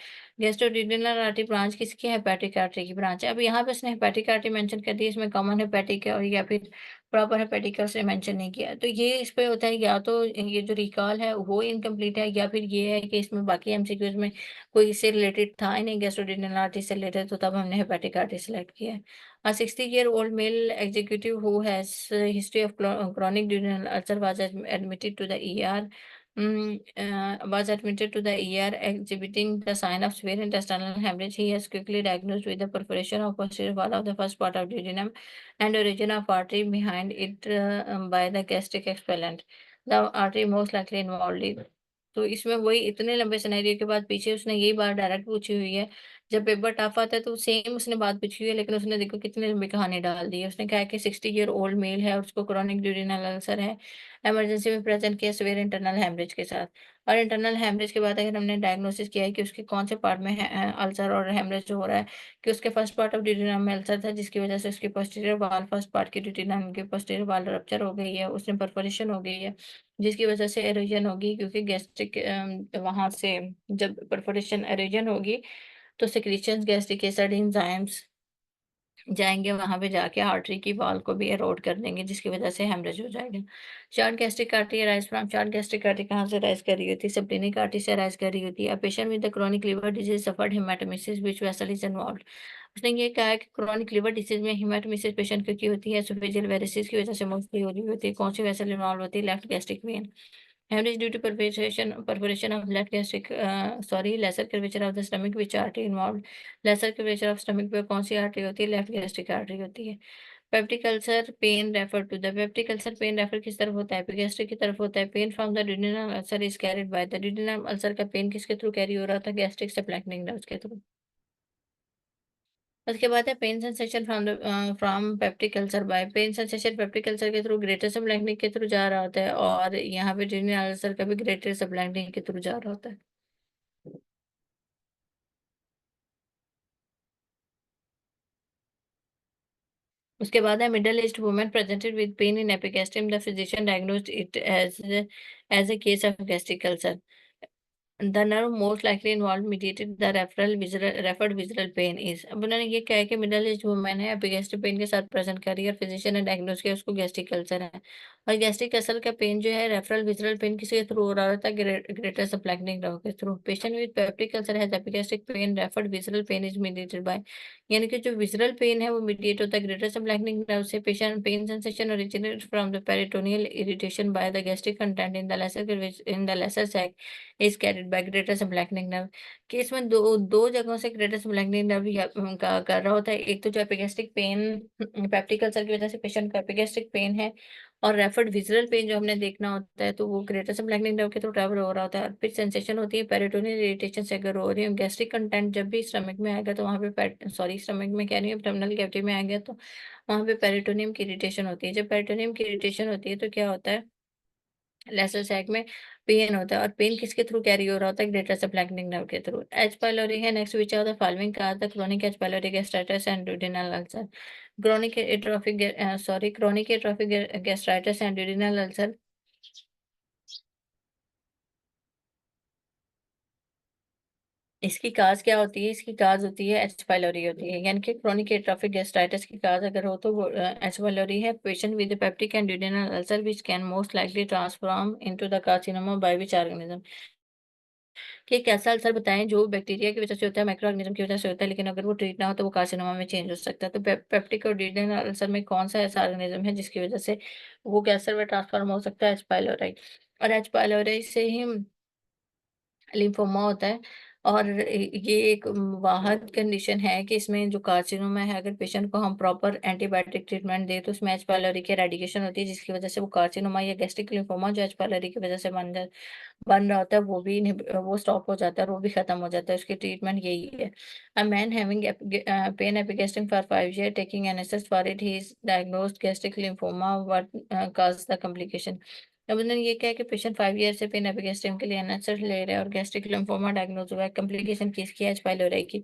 गैस्ट्रोड्यूडेनल आर्टरी ब्रांच किसकी है, हेपेटिक आर्टरी की ब्रांच है। अब यहाँ पे उसने हेपेटिक आर्टरी मेंशन कर दी, इसमें कॉमन हेपेटिक है और या फिर प्रॉपर हेपेटिक से मेंशन नहीं किया, तो ये इस पे होता है या तो ये जो रिकॉल है वो इनकम्प्लीट है, या फिर ये है कि इसमें बाकी एमसीक्यूज में कोई इससे रिलेटेड था ही नहीं, गैस्ट्रोड्यूडेनल आर्टरी से रिलेटेड, तो तब हमने हेपेटिक आर्टरी सेलेक्ट किया है। A 60-year-old male executive who has a history of chronic duodenal ulcer was admitted to the ER. Was admitted to the ER exhibiting the sign of severe intestinal hemorrhage. He is quickly diagnosed with the perforation of posterior wall of the first part of duodenum and origin of artery behind it by the gastric expellant. The artery most likely involved it. तो इसमें वही इतने लंबे scenario के बाद पीछे उसने यही बात डायरेक्ट पूछी हुई है। जब पेपर टफ आता है तो सेम उसने बात पूछी हुई है, लेकिन उसने देखो कितनी लंबी कहानी डाल दी है। उसने कहा कि 60-year-old मेल है और उसको क्रोनिक ड्यूरिनल अल्सर है, इमरजेंसी में प्रेजेंट किया सिवियर इंटरनल हेमरेज के साथ। और इंटरनल हेमरेज के बाद अगर हमने डायग्नोसिस किया है कि उसके कौन से पार्ट में अल्सर और हेमरेज हो रहा है, कि उसके फर्स्ट पार्ट ऑफ ड्यूरिनम में अल्सर था जिसकी वजह से उसकी पोस्टीरियर वाल, फर्स्ट पार्ट की ड्यूरिनम की पोस्टीरियर वाल रप्चर हो गई है, उसमें परफोरेशन हो गई है जिसकी वजह से एरोजन होगी, क्योंकि गैस्ट्रिक वहां से जब परफोरेशन एरोजन होगी तो सिक्रीशंस गैस्ट्रिक एसिड एंजाइम्स जाएंगे वहां पे, जाके आर्टरी की वॉल को भी एरोड कर देंगे जिसकी वजह से हेमरेज हो जाएगा। Short gastric artery rise from, short gastric artery कहाँ से राइज कर रही होती है, सप्टेनिक आर्टरी से राइज कर रही होती है। Patient with the chronic liver disease suffered haematemesis which vessel is involved. उसने ये कहा है कि क्रोनिक लिवर डिसीज में हेमाटोमेसिस पेशेंट क्योंकि होती है, एसोफेजियल वेरिसिस की वजह से मोस्टली हो रही होती है। कौन सी वेसल इन्वॉल्व होती है, left gastric when. Hemorrhage due to perforation of left gastric, lesser curvature of the stomach, which artery involved? Lesser curvature of stomach पे कौन सी आर्टरी होती है, लेफ्ट गैस्ट्रिक आर्टरी होती है। Peptic ulcer pain refer to the, peptic ulcer pain refer किस तरफ होता है, एपिगैस्ट्रिक की तरफ होता है। Pain from the duodenal ulcer is carried by the, duodenal ulcer का पेन किसके थ्रू कैरी हो रहा था, गैस्ट्रिक सप्लाइनिक नर्व्स के थ्रू। उसके बाद है pain sensation from the from peptic ulcer by, pain sensation peptic ulcer के थ्रू ग्रेटर सबलाइनिक के थ्रू जा रहा होता है, और यहाँ पे ड्यूडेनल अल्सर का भी ग्रेटर सबलाइनिक के थ्रू जा रहा होता है। उसके बाद है middle aged women presented with pain in epigastrium, the physician diagnosed it as a case of gastric ulcer. The nerve most likely involved mediated the referred visceral pain is। अब उन्होंने ये कहा है कि मिडिल एज वुमेन है, gastric pen के साथ present करी और फिजिशियन ने डायग्नोस किया उसको गैस्ट्रिक अल्सर है। और गैस्ट्रिक अल्सर का पेन जो है रेफरल विजरल पेन किसके थ्रू हो रहा था, ग्रेटर सप्लाइनिक नर्व के through. Patient with peptic ulcer has epigastric pain, referred visceral pain is mediated by, यानी कि जो विजरल पेन है वो मीडिएट होता है ग्रेटर सप्लाइनिक नर्व से। Patient pain sensation originate from the peritoneal irritation by the gastric content in the lesser sac is carried by greater splanchnic nerve. Case में दो दो जगहों से ग्रेटर सबलैंगनिक नर्व का कर रहा होता है। एक तो जो एपिगैस्ट्रिक पेन, पेप्टिक अल्सर की वजह से पेशेंट को एपिगैस्ट्रिक पेन है, और रेफर्ड विजुअल पेन जो हमने देखना होता है तो वो ग्रेटर सबलैंगनिक नर्व के थ्रू ट्रैवल हो रहा होता है। और फिर सेंसेशन होती है पेरिटोनियल इरिटेशन से अगर हो रही है। गैस्ट्रिक कंटेंट जब भी स्टमक में आएगा तो वहाँ पे सॉरी स्टमक में कह रही हूँ, एब्डोमिनल कैविटी में आएगा तो वहाँ पे पेरिटोनियम की इरिटेशन होती है। जब पेरिटोनियम की इरिटेशन होती है तो क्या होता है, लेसर सैक में पेन होता है, और पेन किसके थ्रू कैरी हो रहा होता है, ग्रेटर सबक्लाविक नर्व के थ्रू। एच पाइलोरी है next, which are the following का the chronic H pylori gastritis and duodenal ulcer. Chronic atrophic gastritis and duodenal ulcer इसकी काज क्या होती है, इसकी काज होती है एच पाइलोरी होती है, यानी कि क्रोनिक एट्रोफिक गैस्ट्राइटिस की काज अगर हो तो वो एच पाइलोरी है। Patient with peptic and duodenal ulcer which can most likely transform into the carcinoma by which organism. कि एक ऐसा अल्सर बताएं जो बैक्टीरिया की वजह से होता है, माइक्रो ऑर्गेनिज्म की वजह से होता है, लेकिन अगर वो ट्रीट ना हो तो वो कार्सिनोमा में चेंज हो सकता है। तो पेप्टिक और ड्यूडेनल अल्सर में कौन सा ऐसा ऑर्गेनिज्म है जिसकी वजह से वो कैंसर में ट्रांसफॉर्म हो सकता है, एच पाइलोरी। और एच पाइलोरी से ही लिम्फोमा होता है, और ये एक वाहद कंडीशन है कि इसमें जो कार्सिनोमा है, अगर पेशेंट को हम प्रॉपर एंटीबायोटिक ट्रीटमेंट दे तो उसमें एच पायलोरी की एरेडिकेशन होती है, जिसकी वजह से वो कार्सिनोमा या गैस्ट्रिक लिम्फोमा जो एच पायलोरी की वजह से बन रहा होता है वो स्टॉप हो जाता है और वो भी खत्म हो जाता है। उसकी ट्रीटमेंट यही है। A man having pain epigastric for 5 years taking NSAIDs for it, he is diagnosed gastric lymphoma, what cause the complication. अब उन्होंने ये कहा कि पेशेंट 5 years से पेन एपिगेस्ट्रिम के लिए एनएसएस ले रहे हैं और गैस्ट्रिक लिम्फोमा डायग्नोज हुआ है। कॉम्प्लिकेशन किसकी है? एच पाइलोरी की।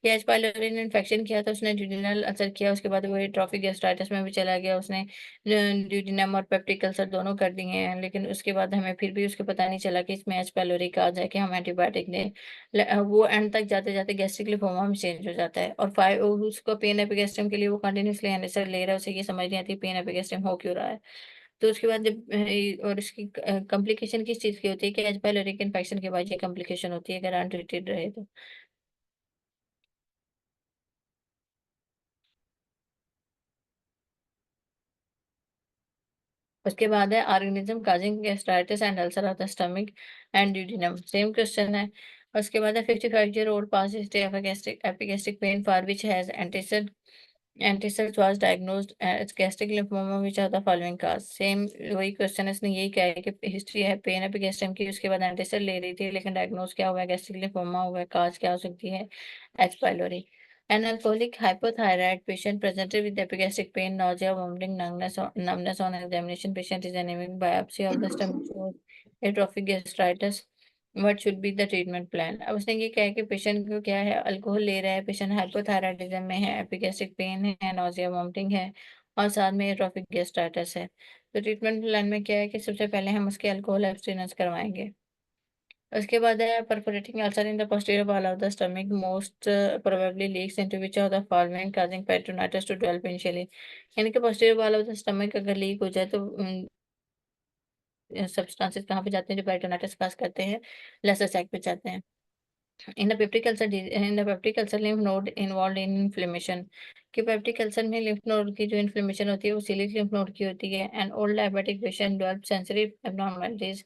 ये एच पाइलोरी ने इन्फेक्शन किया था, उसने ड्यूडिनल अल्सर किया, उसके बाद वो ट्रॉफिक गैस्ट्राइटिस में भी चला गया, उसने ड्यूडिनम और पेप्टिक अल्सर दोनों कर दिए हैं, लेकिन उसके बाद हमें फिर भी उसके पता नहीं चला कि इसमें एच पाइलोरी का आ जाए कि हम एंटीबायोटिक दें। वो एंड तक जाते जाते गैस्ट्रिक लिम्फोमा में चेंज हो जाता है। और 5 उसको पेन एपिगेस्ट्रिम के लिए वो कंटिन्यूसली एनएसएस ले रहा है, उसे ये समझ नहीं आती पेन एपिगेस्ट्रिम हो क्यों रहा है। तो उसके बाद जब और इसकी कॉम्प्लिकेशन किस चीज़ की होती है कि एच पाइलोरी इन्फेक्शन के बाद ये कॉम्प्लिकेशन होती है अगर अनट्रीटेड रहे तो। उसके बाद है organism causing gastritis and ulcer of the stomach and duodenum, same question है। उसके बाद है 55-year-old past history of epigastric pain for which has antacid was diagnosed as gastric lymphoma which are the following cause. Same वही क्वेश्चन है, इसने यही कहा है कि हिस्ट्री है पेन एपिगैस्ट्रिम की, उसके बाद एंटीसेट ले रही थी लेकिन डायग्नोज क्या हुआ है? गैस्ट्रिक लिम्फोमा हुआ है। काज क्या हो सकती है? H pylori. An alcoholic hypothyroid patient presented with epigastric pain, nausea, vomiting, numbness on examination. Patient is anemic. Biopsy of the stomach shows atrophic gastritis. What should be the treatment plan? अब उसने ये कहा है कि patient को क्या है, alcohol ले रहा है, पेशेंट हाइपोथायराइडिज्म में है, एपिगैस्ट्रिक पेन है, नाusea, vomiting है और साथ में एट्रोफिक गैस्ट्राइटिस है। तो ट्रीटमेंट प्लान में क्या है कि सबसे पहले हम उसके अल्कोहल एब्स्टिनेंस करवाएंगे। उसके बाद है perforating ulcer in the posterior wall of the stomach most probably leaks into which of the following causing peritonitis to develop initially। यानी कि posterior wall of the stomach अगर लीक हो जाए तो सब्सटेंसेस कहाँ पे जाते हैं जो पेरिटोनाइटिस काज करते हैं? लेसर सैक पे जाते हैं। In the peptic ulcer lymph node involved in inflammation, कि पेप्टिक अल्सर में lymph node की जो इन्फ्लेमेशन होती है वो सिलिक lymph node की होती है। And old diabetic patient develop sensory abnormalities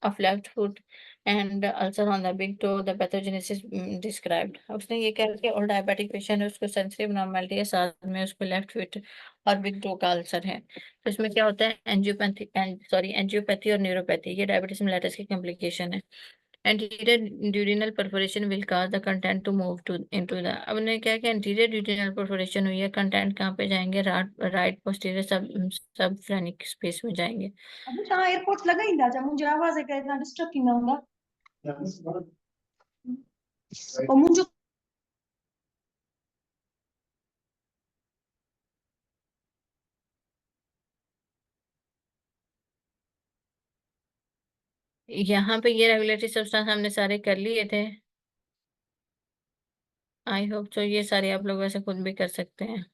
of left foot and ulcer on the big toe, the pathogenesis described। उसने ये कहा कि और डायबिटिक पेशेंट है उसको सेंसिटिव नॉर्मेलिटी है, साथ में उसको लेफ्ट फुट और बिग टो का अल्सर है। तो इसमें क्या होता है? एंजियोपैथी और न्यूरोपैथी, ये डायबिटीज मेलिटस की कॉम्प्लिकेशन है। Anterior duodenal perforation will cause the content to move to into the. अब उन्होंने क्या कि एंटीरियर ड्यूडिनल परफोरेशन हुई है, कंटेंट कहाँ पे जाएंगे? राइट पोस्टीरियर सब फ्रेनिक स्पेस में जाएंगे। मुझे एयरपोर्ट्स लगा ही था, मुझे आवाज है इतना डिस्टर्ब नहीं होगा और मुझे यहाँ पे ये रेगुलेटरी सब्सटेंस हमने सारे कर लिए थे। आई होप तो ये सारे आप लोग वैसे खुद भी कर सकते हैं।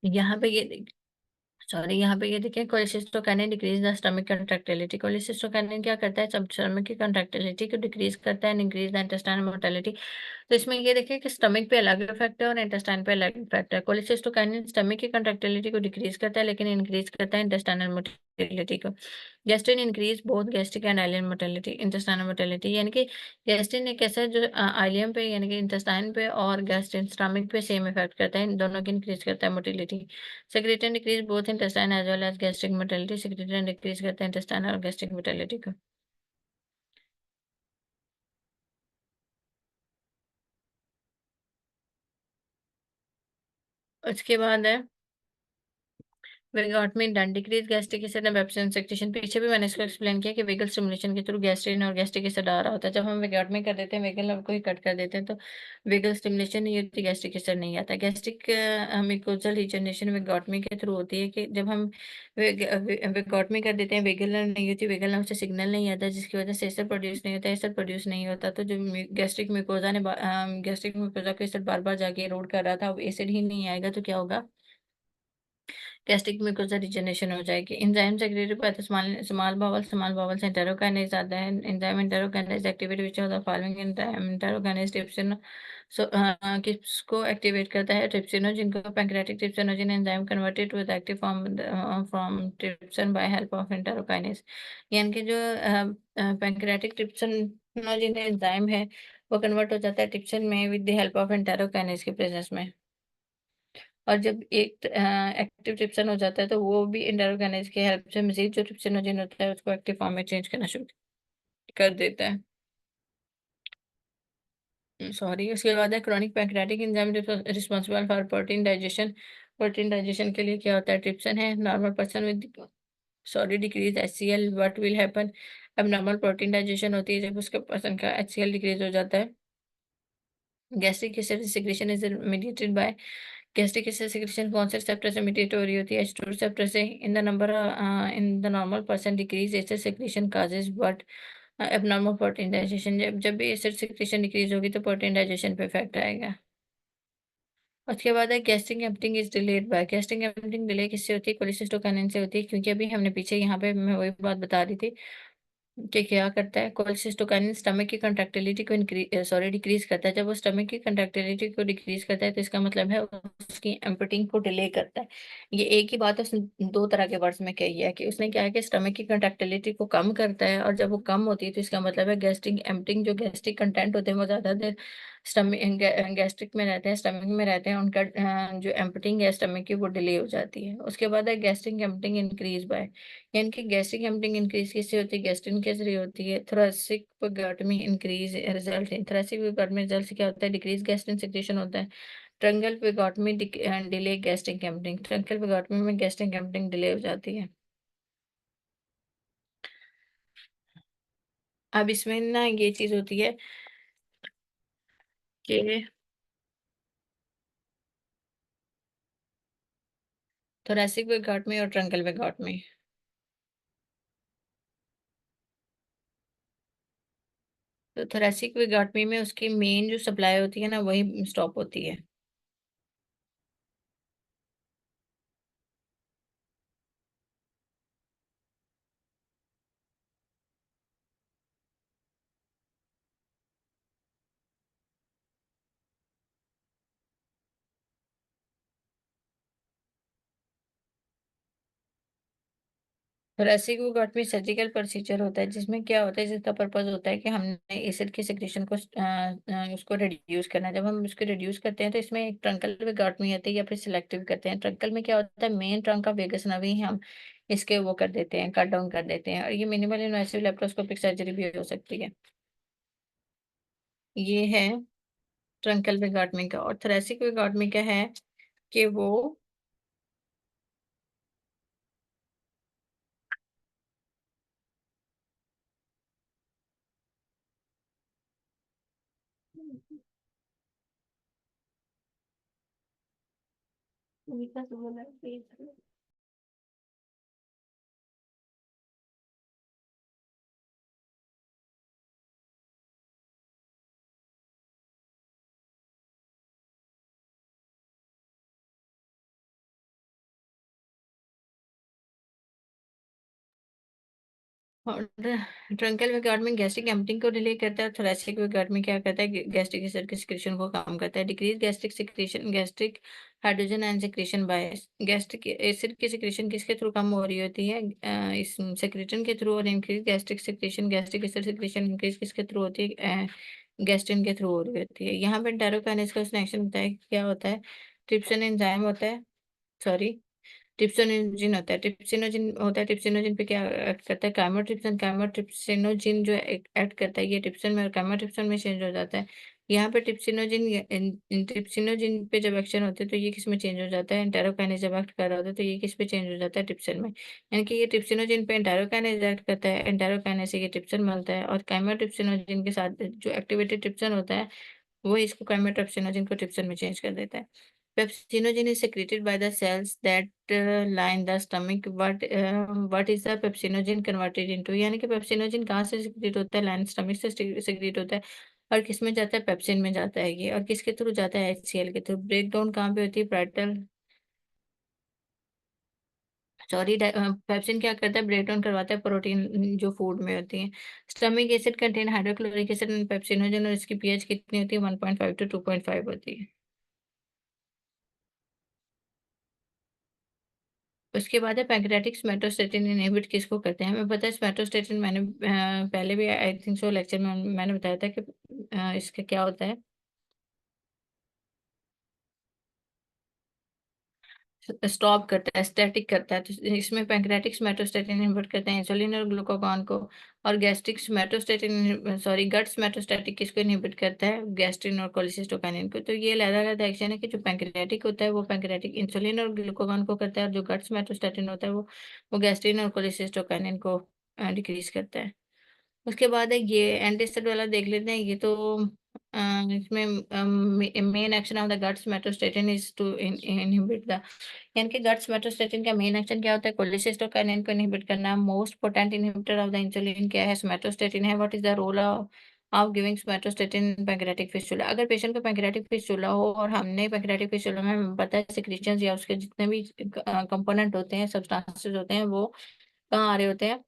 यहाँ पे ये सॉरी यहाँ पे ये देखिए, cholecystokinin decrease the stomach contractility. Cholecystokinin क्या करता है? स्टमक की कंट्रैक्टिलिटी को डिक्रीज करता है, इंक्रीज द इंटेस्टाइनल मोटिलिटी। तो इसमें ये देखिए कि स्टमक पे अलग इफेक्ट है और इंटेस्टाइन पे अलग इफेक्ट है। कोलेसिस्टोकाइनिन स्टमक की कंट्रैक्टिलिटी को डिक्रीज करता है लेकिन इंक्रीज करता है इंटेस्टाइनल मोटिलिटी को। Gastrin increase both gastric and ileal motility, intestinal motility. यानी कि गैस्ट्रिन एक ऐसा है जो आइलियम पे यानी कि इंटेस्टाइन पे और गैस्ट्रिन स्टमक पे सेम इफेक्ट करता है, इन दोनों की इंक्रीज करता है motility. Secretin decrease both intestine as well as gastric motility, secretin decrease करता है इंटेस्टाइन और गैस्ट्रिक मोटिलिटी को। उसके बाद है vagotomy done decrease gastric acid and pepsin secretion. पीछे भी मैंने इसको एक्सप्लेन किया कि वेगल स्टिमुलेशन के थ्रू गैस्ट्रिन और गैस्ट्रिक एसिड आ रहा होता है। जब हम वेगाटमिन कर देते हैं, वेगल नर्व को ही कट कर देते हैं, तो वेगल स्टिमुलेशन नहीं होती, गैस्ट्रिक एसिड नहीं आता। गैस्ट्रिक म्यूकोजल रीजनरेशन वेगाटमी के थ्रू होती है कि जब हम वेगाटमी कर देते हैं, वेगल नर्व नहीं होती, वेगल नर्व से सिग्नल नहीं आता जिसकी वजह से एसिड प्रोड्यूस नहीं होता, एसिड प्रोड्यूस नहीं होता तो जो गैस्ट्रिक म्यूकोजा को एसिड बार बार जाके रोड कर रहा था, अब एसिड ही नहीं आएगा तो क्या होगा? गैस्ट्रिक म्यूकोसा डिजनरेशन हो जाएगी। Enzyme secreted by the small bowel से एंटेरोकाइनेज आता है। Enzyme enterokinase activity which of the following enzyme enterokinase trypsin किसको एक्टिवेट करता है? ट्रिप्सिनोजिन को। Pancreatic trypsinogen enzyme converted to the active form from trypsin by help of enterokinase. यानी कि जो पैंक्रियाटिक ट्रिप्सिनोजिन एंजाइम है वो कन्वर्ट हो जाता है ट्रिप्सिन में with the help of enterokinase के प्रेजेंस में। और जब एक एक्टिव ट्रिप्सिन हो जाता है तो वो भी एंटेरोकाइनेज की हेल्प से मजीद जो ट्रिप्सिनोजिन होता है उसको एक्टिव फॉर्म में चेंज करना शुरू कर देता है। सॉरी। उसके बाद है chronic pancreatic enzyme responsible for protein digestion. Protein digestion के लिए क्या होता है? ट्रिप्सिन है। Normal person with sorry decrease HCl what will happen? अब नॉर्मल प्रोटीन डाइजेशन होती है जब उसके पर्सन का HCl डिक्रीज हो जाता है। Gastric acid secretion is mediated bye gastric acid secretion कौन से रिसेप्टर से मीडिएट हो रही होती है? H2 रिसेप्टर से। In the normal person decrease acid secretion causes what? Abnormal protein digestion. जब भी एसिड सिक्रेशन डिक्रीज होगी तो प्रोटीन डाइजेशन पे इफेक्ट आएगा। उसके बाद है gastric emptying is delayed by. Gastric emptying delay किससे होती है? कोलेसिस्टोकाइनिन से होती है। क्योंकि अभी हमने पीछे यहाँ पे मैं वही बात बता रही थी कि क्या करता है कोलेसिस्टोकाइनिन स्टमक की कंट्रैक्टिलिटी को डिक्रीज करता है। जब वो स्टमक की कंट्रैक्टिलिटी को डिक्रीज करता है तो इसका मतलब है उसकी एम्पटिंग को डिले करता है। ये एक ही बात उसने दो तरह के वर्ड्स में कही है कि उसने क्या है कि स्टमक की कंट्रैक्टिलिटी को कम करता है, और जब वो कम होती है तो इसका मतलब है गैस्ट्रिक एम्पटिंग, जो गैस्ट्रिक कंटेंट होते हैं वो ज्यादा देर स्टमक गैस्ट्रिक में रहते हैं, स्टमक में रहते हैं, उनका जो एम्पटिंग है स्टमक की वो डिले हो जाती है। उसके बाद है गैस्ट्रिक एम्पटिंग इंक्रीज बाय। यानी कि गैस्ट्रिक एम्पटिंग इंक्रीज किससे होती है? गैस्ट्रिन के जरिए होती है। थोरेसिक गट में इंक्रीज रिजल्ट इन थोरेसिक गट में रिजल्ट से क्या होता है? डिक्रीज गैस्ट्रिन सिक्रेशन होता है। ट्रंकल गट में डिले गैस्ट्रिक एम्पटिंग। ट्रंकल गट में गैस्ट्रिक एम्पटिंग डिले हो जाती है। अब इसमें ना ये चीज होती है कि थोरेसिक गट में और ट्रंकल गट में। तो थोरेसिक गट में उसकी मेन जो सप्लाई होती है ना वही स्टॉप होती है। थोरेसिक गट में सर्जिकल प्रोसीजर होता है जिसमें क्या होता है, जिसका पर्पज होता है कि हमने एसिड की सिक्रेशन को उसको रिड्यूस करना है। जब हम उसको रिड्यूस करते हैं तो इसमें एक ट्रंकल गट में आती है या फिर सिलेक्टिव करते हैं। ट्रंकल में क्या होता है? Main trunk of vagus nerve ही हम इसके वो कर देते हैं, कट डाउन कर देते हैं, और ये मिनिमल इन्वेसिव लेप्रोस्कोपिक सर्जरी भी हो सकती है। ये है ट्रंकल गट में का। और थोरेसिक गट में क्या है कि वो और ट्रंकल गार्ड में गैस्ट्रिक एम्पटिंग को डिले करता है। थोरेसिक गार्ड में क्या करता है? गैस्ट्रिक एसिड के सिक्रेशन को कम करता है। Decrease gastric secretion gastric hydrogen and secretion by. Gastric acid की सिक्रेशन किसके थ्रू कम हो रही होती है? इस सिक्रेशन के थ्रू। और increase gastric secretion gastric acid secretion increase किसके थ्रू होती है? गैस्ट्रिन के थ्रू हो रही होती है। यहाँ पे एंटेरोकाइनेज का उसने एक्शन बताया कि क्या होता है? ट्रिप्सिन एंजाइम होता है, सॉरी ट्रिप्सिनोजिन होता है। ट्रिप्सिनोजिन होता है, ट्रिप्सिनोजिन पे क्या एक्ट करता है? काइमोट्रिप्सिन। काइमोट्रिप्सिनोजिन जो एक्ट करता है ये ट्रिप्सिन में और काइमोट्रिप्सिन में चेंज हो जाता है। यहाँ पे ट्रिप्सिनोजिन पे जब एक्शन होते हैं तो ये किस में चेंज हो जाता है? एंटेरोकाइनेज जब एक्ट कर रहा होता है तो ये किस पे चेंज हो जाता है? ट्रिप्सिन में। यानी कि ये ट्रिप्सिनोजिन पे एंटेरोकाइनेज एक्ट करता है, एंटेरोकाइनेज से ये ट्रिप्सिन मिलता है, और काइमोट्रिप्सिनोजिन के साथ जो एक्टिवेटेड ट्रिप्सिन होता है वो इसको काइमोट्रिप्सिनोजिन को ट्रिप्सिन में चेंज कर देता है। Pepsinogen is secreted by the cells that line the stomach. What is the pepsinogen converted into? यानी कि पेप्सिनोजिन कहाँ से secrete होता है? लाइन स्टमक से secrete होता है। और किस में जाता है? पेप्सिन में जाता है ये। और किसके थ्रू जाता है? HCl के थ्रू। ब्रेक डाउन कहाँ पे होती है? पैरेटल सॉरी, पेप्सिन क्या करता है, ब्रेक डाउन करवाता है प्रोटीन जो फूड में होती है। स्टमिक acid contain hydrochloric acid and pepsinogen, और इसकी पीएच कितनी होती है, 1.5 to 2.5 होती है। उसके बाद है पैंक्रेटिक स्मेटोस्टेटिन इनहिबिट किसको करते हैं, हमें पता है स्मेटोस्टेटिन, मैंने पहले भी आई थिंक सो लेक्चर में मैंने बताया था कि इसका क्या होता है, स्टॉप करता है, स्टैटिक करता है। तो इसमें पैंक्रेटिक स्मेटोस्टेटिन इनहिबिट करते हैं इंसुलिन और ग्लूकागॉन को, और गैस्ट्रिक स्मेटोस्टेटिन, सॉरी गट स्मेटोस्टेटिक किसको इनहिबिट करता है, गैस्ट्रिन और कोलिसिस्टोकाइनिन को। तो ये अलग-अलग एक्शन है कि जो पैंक्रेटिक होता है वो पैंक्रेटिक इंसुलिन और ग्लूकागॉन को करता है, और जो गट स्मेटोस्टेटिन होता है वो गैस्ट्रिन और कोलिसिस्टोकाइनिन को डिक्रीज करता है। उसके बाद है ये एंटीस्टेट वाला देख लेते हैं। ये तो अ, इसमें main action of the guts somatostatin is to inhibit the, यानी कि गट्स मेटोस्टेटिन का मेन एक्शन क्या होता है, कोलेसिस्टोकाइनिन को इनहिबिट करना। Most potent inhibitor of the insulin क्या है, सोमैटोस्टेटिन है। What is the role of giving somatostatin in pancreatic fistula. अगर पेशेंट को पैंक्रेटिक फिस्टुला हो और हमने पैंक्रेटिक फिस्टुला में हमें पता है सिक्रीशंस या उसके जितने भी कंपोनेंट होते हैं, सब्सटेंसेस होते हैं, वो कहाँ आ रहे होते हैं,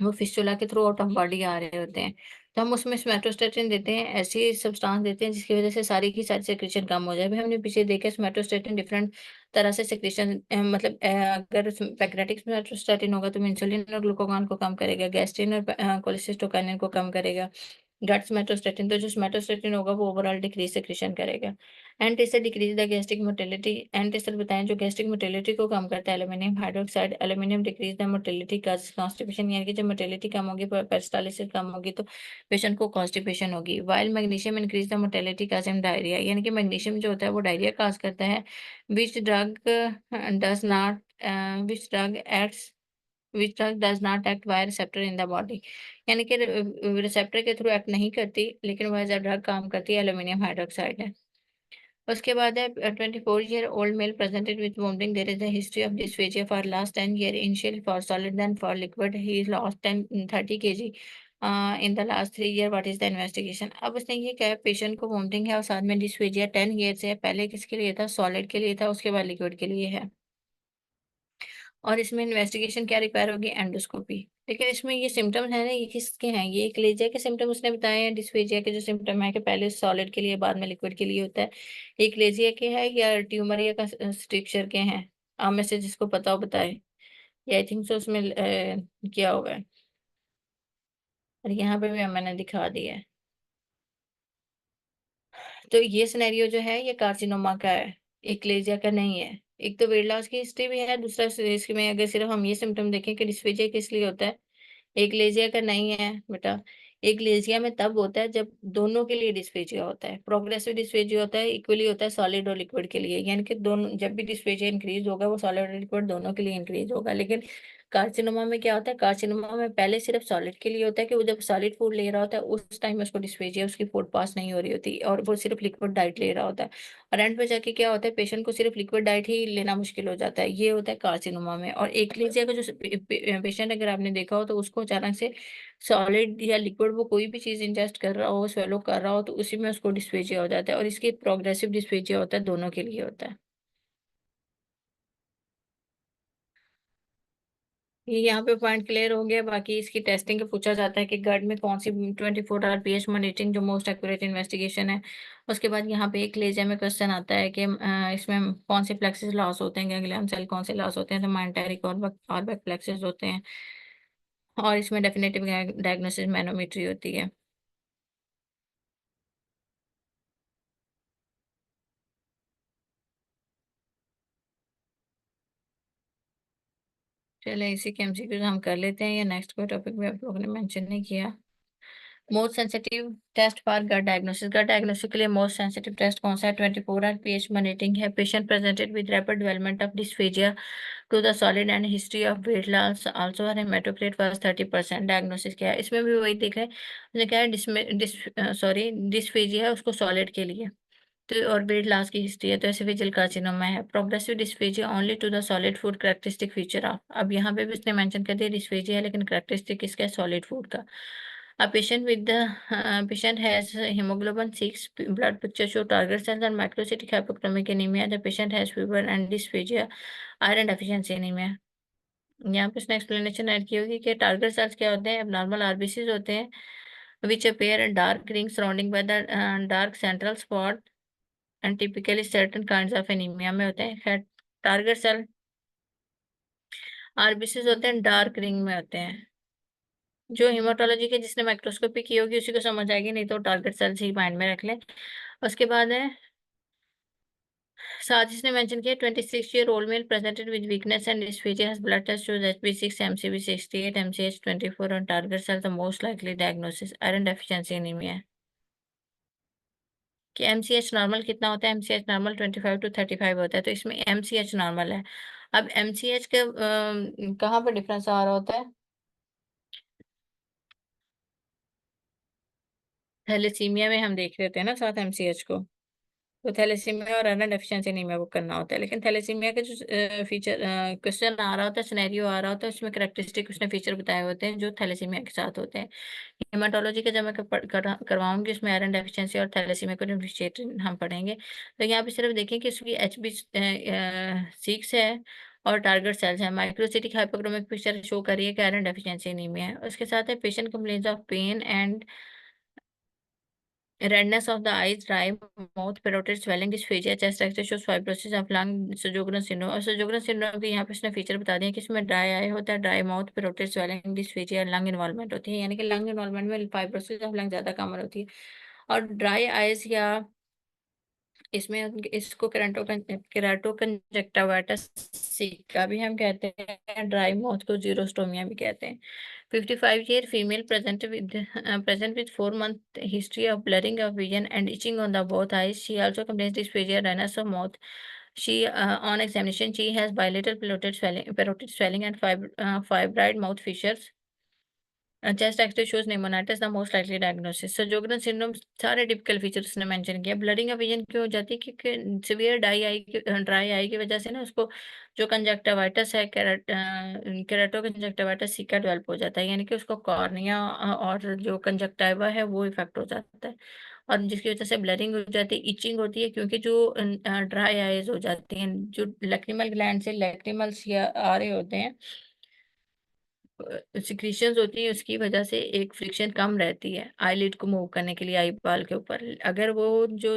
वो फिस्टुला के थ्रू आउट ऑफ बॉडी आ रहे होते हैं। तो हम उसमें सोमैटोस्टेटिन देते हैं, ऐसी सब्सटेंस देते हैं जिसकी वजह से सारी की सारी सेक्रेशन कम हो जाए। अभी हमने पीछे देखे सोमैटोस्टेटिन डिफरेंट तरह से सेक्रेशन, मतलब अगर पैंक्रेटिक सोमैटोस्टेटिन होगा तो इंसुलिन और ग्लूकागॉन को कम करेगा, गैस्ट्रिन और कोलेसिस्टोकाइनिन को कम करेगा। गट सोमैटोस्टेटिन, तो जो सोमैटोस्टेटिन होगा वो ओवरऑल डिक्रीज सेक्रेशन करेगा। एंटीस्टर डिक्रीज द गैस्ट्रिक मोटिलिटी, एंटीस्टर बताएं जो गैस्ट्रिक मोटिलिटी को कम करता है, aluminium hydroxide. Aluminium decrease the motility का कॉन्स्टिपेशन, यानी कि जब मोटिलिटी कम होगी, पेरिस्टालिसिस कम होगी, तो पेशेंट को कॉन्स्टिपेशन होगी। While magnesium increase the motility cause diarrhoea, यानी कि मैग्नीशियम जो होता है वो डायरिया काज करता है। Which drug does not which drug acts which drug does not act via receptor in the body, यानी कि रिसेप्टर के थ्रू एक्ट नहीं करती, लेकिन वह जब ड्रग काम करती है, एल्यूमिनियम हाइड्रोक्साइड है। उसके बाद है 24-year-old male presented with vomiting, there is a history of dysphagia for last 10 year, initial for solid then for liquid, he is lost 30 kg in the last 3 year, what is the investigation. अब उसने ये कहा patient को vomiting है और साथ में dysphagia 10 year से है, पहले किसके लिए था, सॉलिड के लिए था, उसके बाद लिक्विड के लिए है। और इसमें इन्वेस्टिगेशन क्या रिक्वायर होगी, एंडोस्कोपी। लेकिन इसमें ये सिम्टम्स है ना, ये किसके हैं, ये एक्लेजिया के सिम्टम उसने बताए हैं, डिस्फेजिया के जो सिम्टम है कि पहले सॉलिड के लिए बाद में लिक्विड के लिए होता है। एक्लेजिया के है या ट्यूमरिया का स्ट्रक्चर के हैं, आप में से जिसको पता हो बताए। ये आई थिंक सो उसमें किया हुआ है, और यहाँ पे भी मैंने दिखा दिया है। तो ये सिनेरियो जो है ये कार्सिनोमा का है, एक्लेजिया का नहीं है। एक तो वेट लॉस की हिस्ट्री भी है, दूसरा इसमें अगर सिर्फ हम ये सिम्टम देखें कि डिस्फेजिया किस लिए होता है, एकलेजिया का नहीं है बेटा। एकलेजिया में तब होता है जब दोनों के लिए डिस्फेजिया होता है। प्रोग्रेसिव डिस्फेजिया होता है, इक्वली होता है सॉलिड और लिक्विड के लिए, यानी कि दोनों जब भी डिस्फेजिया इंक्रीज होगा वो सॉलिड और लिक्विड दोनों के लिए इंक्रीज होगा। लेकिन कार्सिनोमा में क्या होता है, कार्सिनोमा में पहले सिर्फ सॉलिड के लिए होता है कि वो जब सॉलिड फूड ले रहा होता है उस टाइम उसको डिस्फेजिया, उसकी फूड पास नहीं हो रही होती और वो सिर्फ लिक्विड डाइट ले रहा होता है। और एंड पे जाके क्या होता है, पेशेंट को सिर्फ लिक्विड डाइट ही लेना मुश्किल हो जाता है, ये होता है कार्सिनोमा में। और एकलेजिया का जो पेशेंट अगर आपने देखा हो तो उसको अचानक से सॉलिड या लिक्विड वो कोई भी चीज़ इंजेस्ट कर रहा हो, स्वेलो कर रहा हो, तो उसी में उसको डिस्फेजिया हो जाता है। और इसकी प्रोग्रेसिव डिस्फेजिया होता है, दोनों के लिए होता है। ये यहाँ पे पॉइंट क्लियर हो गया। बाकी इसकी टेस्टिंग का पूछा जाता है कि गट में कौन सी 24 आवर पीएच मॉनिटरिंग जो मोस्ट एक्यूरेट इन्वेस्टिगेशन है। उसके बाद यहाँ पे एक लेजर में क्वेश्चन आता है कि इसमें कौन से प्लेक्सेस लॉस होते हैं, गैंग्लियन सेल कौन से लॉस होते हैं, तो माइंटेरिक और बैक प्लेक्सेस होते हैं। और इसमें डेफिनेटिव डायग्नोसिस मैनोमेट्री होती है। चले इसी के एमसीक्यूज हम कर लेते हैं, या नेक्स्ट कोई टॉपिक भी आप लोगों ने मेंशन नहीं किया। Most sensitive test for gut diagnosis, gut diagnosis के लिए मोस्ट सेंसिटिव टेस्ट कौन सा है, 24 आवर पीएच मॉनिटरिंग है। Patient presented with rapid development of dysphagia to the solid and history of weight loss, also her hematocrit was 30%। Diagnosis क्या है, इसमें भी वही देख रहे हैं, उसने क्या है, सॉरी डिस्फेजिया है उसको सॉलिड के लिए, तो और वेट लॉस की हिस्ट्री है, तो एसोफेजियल कार्सिनोमा है। Progressive dysphagia only to the solid food characteristic feature of, अब यहाँ पे भी उसने मेंशन कर दिया डिस्फेजिया है लेकिन कैरेक्टरिस्टिक इसका सॉलिड फूड का। A patient with the patient has hemoglobin 6, blood picture show target cells and microcytic hypochromic anemia. The patient has fever and dysphagia, iron deficiency anemia. यहाँ पे उसने एक्सप्लेनेशन ऐड की होगी कि टारगेट सेल्स क्या होते हैं, एबनॉर्मल आरबीसीज होते हैं which appear dark ring surrounding by the dark central spot and typically certain kinds of anaemia में होते हैं। टारगेट सेल आरबीसीज होते हैं, डार्क रिंग में होते हैं। जो हिमाटोलॉजी के जिसने माइक्रोस्कोपी की होगी उसी को समझ आएगी, नहीं तो टारगेट सेल्स ही माइंड में रख लें। उसके बाद है साथ इसने मेंशन किया 26-year-old male presented with weakness and dysphagia has blood test shows HB6 MCV 68 MCH 24 on target cell the most likely diagnosis iron deficiency anemia है कि MCH नॉर्मल कितना होता है, MCH नॉर्मल 25 to 35 होता है, तो इसमें MCH नॉर्मल है। अब MCH का कहाँ पर डिफरेंस आ रहा होता है, थैलेसीमिया में हम देख लेते हैं ना साथ MCH को, तो थैलेसीमिया और आयरन डेफिशिएंसी एनीमिया को करना होता है। लेकिन थैलेसीमिया के जो फीचर क्वेश्चन आ रहा होता है, सिनेरियो आ रहा होता है, उसमें करेक्टरिस्टिक उसने फीचर बताए होते हैं जो थैलेसीमिया के साथ होते हैं। हेमाटोलॉजी का जब मैं करवाऊंगी उसमें आयरन डेफिशिएंसी और थैलेसीमिया को डिफरेंशिएट हम पढ़ेंगे। तो यहाँ पे सिर्फ देखें कि इसकी HB6 है और टारगेट सेल्स है, माइक्रोसिटिक हाइपोक्रोमिक पिक्चर शो करिए कि आयरन डेफिशिएंसी एनीमिया है। उसके साथ है patient complains of pain and redness of the eyes, dry mouth, parotid swelling, dysphagia, chest x-ray shows fibrosis of lung, Sjögren's syndrome। और Sjögren's syndrome के यहाँ पे इसने फीचर बता दिए कि इसमें ड्राई आई होता है, dry mouth, parotid swelling, dysphagia, lung involvement होती है, यानी कि लंग इन्वॉल्वमेंट में फाइब्रोसिस ऑफ लंग ज्यादा कॉमन होती है। और ड्राई आइज या इसमें इसको केराटो कंजक्टिवाइटिस का भी हम कहते हैं, ड्राई माउथ को जीरोस्टोमिया भी कहते हैं। 55-year female present with 4 month history of blurring of vision and itching on the both eyes. She also complains dysphagia, dryness of mouth. She on examination she has bilateral parotid swelling and fibroid mouth fissures. Chest X-ray shows pneumonitis the most likely diagnosis. Sjogren syndrome सारे typical features ने mention किया। Blurring of vision क्यों हो जाती है, क्योंकि severe dry eye की वजह से ना उसको जो कंजक्टिवाइटिस है, केराटो कंजक्टिवाइटिस सीका डेवलप हो जाता है, यानी कि उसको कॉर्निया और जो कंजक्टिवा है वो इफेक्ट हो जाता है, और जिसकी वजह से ब्लरिंग हो जाती है, इचिंग होती है, क्योंकि जो ड्राई आईज हो जाती हैं, जो लैक्रिमल ग्लैंड से लैक्रिमल्स या आ रहे होते हैं, सिक्रीशंस होती है, उसकी वजह से एक फ्रिक्शन कम रहती है आईलिड को मूव करने के लिए आई बाल के ऊपर। अगर वो जो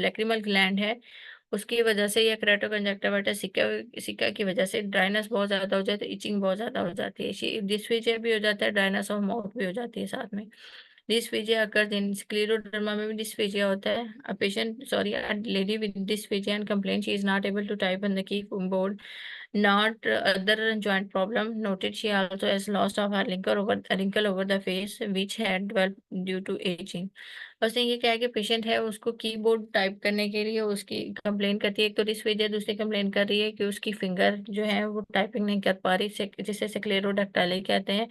लैक्रिमल ग्लैंड है उसकी वजह से या केराटोकंजक्टिविटिस सिक्का सिक्का की वजह से ड्राइनेस बहुत ज्यादा हो जाती है, इचिंग बहुत ज्यादा हो जाती है, डिस्फेजिया भी हो जाता है, ड्राइनेस ऑफ माउथ भी हो जाती है साथ में। डिस्फेजिया अकर इन स्क्लेरोडर्मा में भी डिस्फेजिया होता है। A patient sorry a lady with dysphagia and complain she is not able to type on the keyboard, not other joint problem noted. She also has loss of her wrinkle over the face which had developed due to aging। उसने ये कहा कि patient है उसको keyboard type करने के लिए उसकी कंप्लेन करती है, एक तो डिस्फेजिया, दूसरी कंप्लेन कर रही है कि उसकी फिंगर जो है वो टाइपिंग नहीं कर पा रही, जिसे स्क्लेरोडक्टाइली कहते हैं,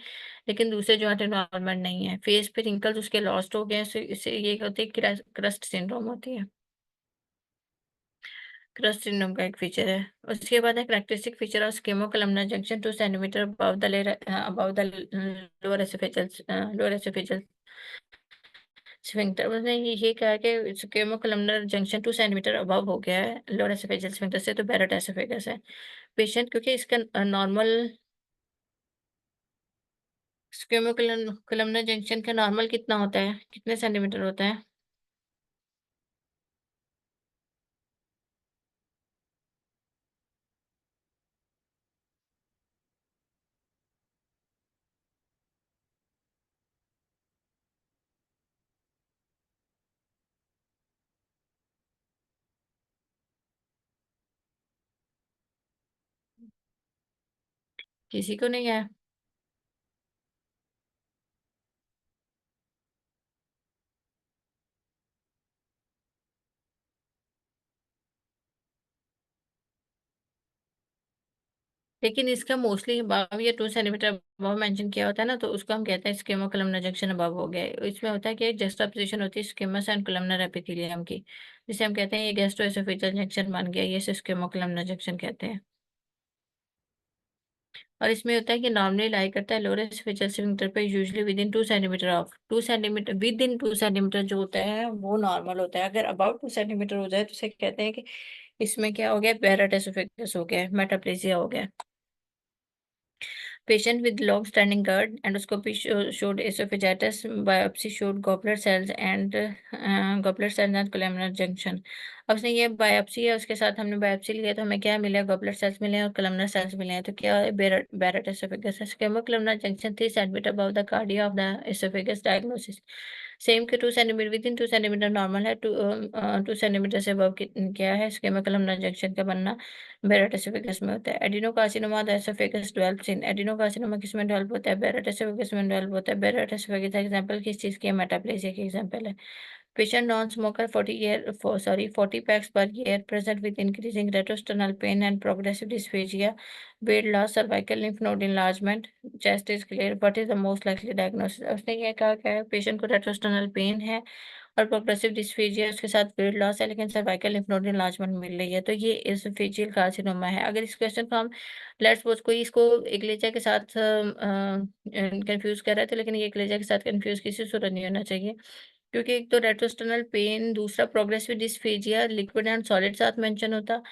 लेकिन दूसरे जॉइंट इन्वॉल्वमेंट नहीं है। फेस पे रिंकल्स उसके लॉस्ट हो गए, इससे ये होती है क्रस्ट सिंड्रोम होती है, क्रस्ट सिंड्रोम का एक फीचर है। उसके बाद एक characteristic feature of squamocolumnar junction 2 centimetre above the lower oesophageal sphincter. उसने ये कहा कि स्केमोकोलम्नर जंक्शन 2 सेंटीमीटर अबव हो गया है लोअर एसोफेजियल स्फिंक्टर से, तो बैरेट एसोफेगस है पेशेंट, क्योंकि इसका नॉर्मल स्केमोकोलम्नर जंक्शन का नॉर्मल कितना होता है, कितने सेंटीमीटर होता है? किसी को नहीं है? लेकिन इसका मोस्टली अबव या 2 सेंटीमीटर अबव मेंशन किया होता है ना, तो उसको हम कहते हैं स्केमा कोलम्नर जंक्शन अबव हो गया है। इसमें होता है कि एक जस्टापोजिशन होती है स्केमस एंड कोलम्नर एपिथेलियम की, जिसे हम कहते हैं ये गैस्ट्रोएसोफेजियल जंक्शन बन गया, ये स्केमा कोलम्नर जंक्शन कहते हैं। और इसमें होता है कि नॉर्मली लाई करता है लोअर फेशियल स्फिंक्टर पे usually with in 2 centimetre of 2 centimetre, within 2 centimetre जो होता है वो नॉर्मल होता है। अगर अबाउट 2 सेंटीमीटर हो जाए तो उसे कहते हैं कि इसमें क्या हो गया, बैरेट एसोफेगस हो गया, मेटाप्लेजिया हो गया। Patient with long-standing GERD, endoscopy showed esophagitis, biopsy showed goblet cells and columnar junction। अब उसने ये बायोप्सी है, उसके साथ हमने बायोप्सी लिया तो हमें क्या मिला, गॉबलेट सेल्स मिले हैं और कलमनर सेल्स मिले हैं। तो क्या है, बैरेट एसोफेगस है। Squamo columnar junction 3 centimetre above the cardia of the oesophagus. Diagnosis same के 2 centimetre, within 2 centimetre normal है। 2 सेंटीमीटर से अबव क्या है, स्क्वेमो कलमनर जंक्शन का बनना बैरेट एसोफेगस में होता है। Adenocarcinoma the oesophagus develops in, adenocarcinoma किस में डेवलप होता है, बैरेट एसोफेगस में डेवलप होता है। बैरेट एसोफेगस एग्जांपल किस चीज की है, मेटाप्लेजिया की एग्जांपल है। Patient non-smoker 40 packs per year, present with increasing retrosternal pain and progressive dysphagia, weight loss, cervical lymph node enlargement, chest is clear. What is the most likely diagnosis? उसने ये कहा क्या है, पेशेंट को retrosternal pen है और progressive dysphagia, उसके साथ वेट लॉस है, लेकिन सर्वाइकल लिम्फ नोड एनलार्जमेंट मिल रही है। तो ये एसोफेजियल कार्सिनोमा है। अगर इस क्वेश्चन को हम, लेट्स सपोज कोई इसको एक्लेजा के साथ कंफ्यूज कर रहे थे, लेकिन ये एक्लेजा के साथ कंफ्यूज किसी सूरत नहीं होना चाहिए, क्योंकि एक तो रेट्रोस्टर्नल पेन, दूसरा progressive dysphagia, liquid and solid साथ मेंशन होता,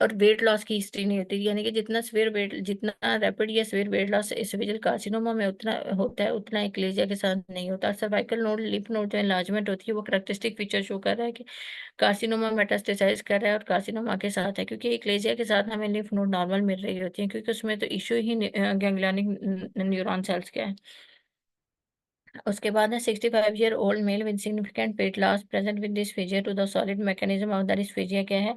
और वेट लॉस की हिस्ट्री नहीं होती। यानी कि जितना रैपिड या severe weight loss oesophageal carcinoma में उतना होता है, उतना एक्लेजिया के साथ नहीं होता। सर्वाइकल नोड, लिम्फ नोड जो एनलार्जमेंट होती है वो कैरेक्टरिस्टिक फीचर शो कर रहा है कि कार्सिनोमा मेटास्टेसाइज कर रहा है और कार्सिनोमा के साथ है, क्योंकि एक्लेजिया के साथ हमें लिम्फ नोड नॉर्मल मिल रही होती है, क्योंकि उसमें तो इशू ही गैंग्लियनिक न्यूरॉन सेल्स का है। उसके बाद है 65 year old male with significant weight loss present with dysphagia to the solid. Mechanism of the dysphagia क्या है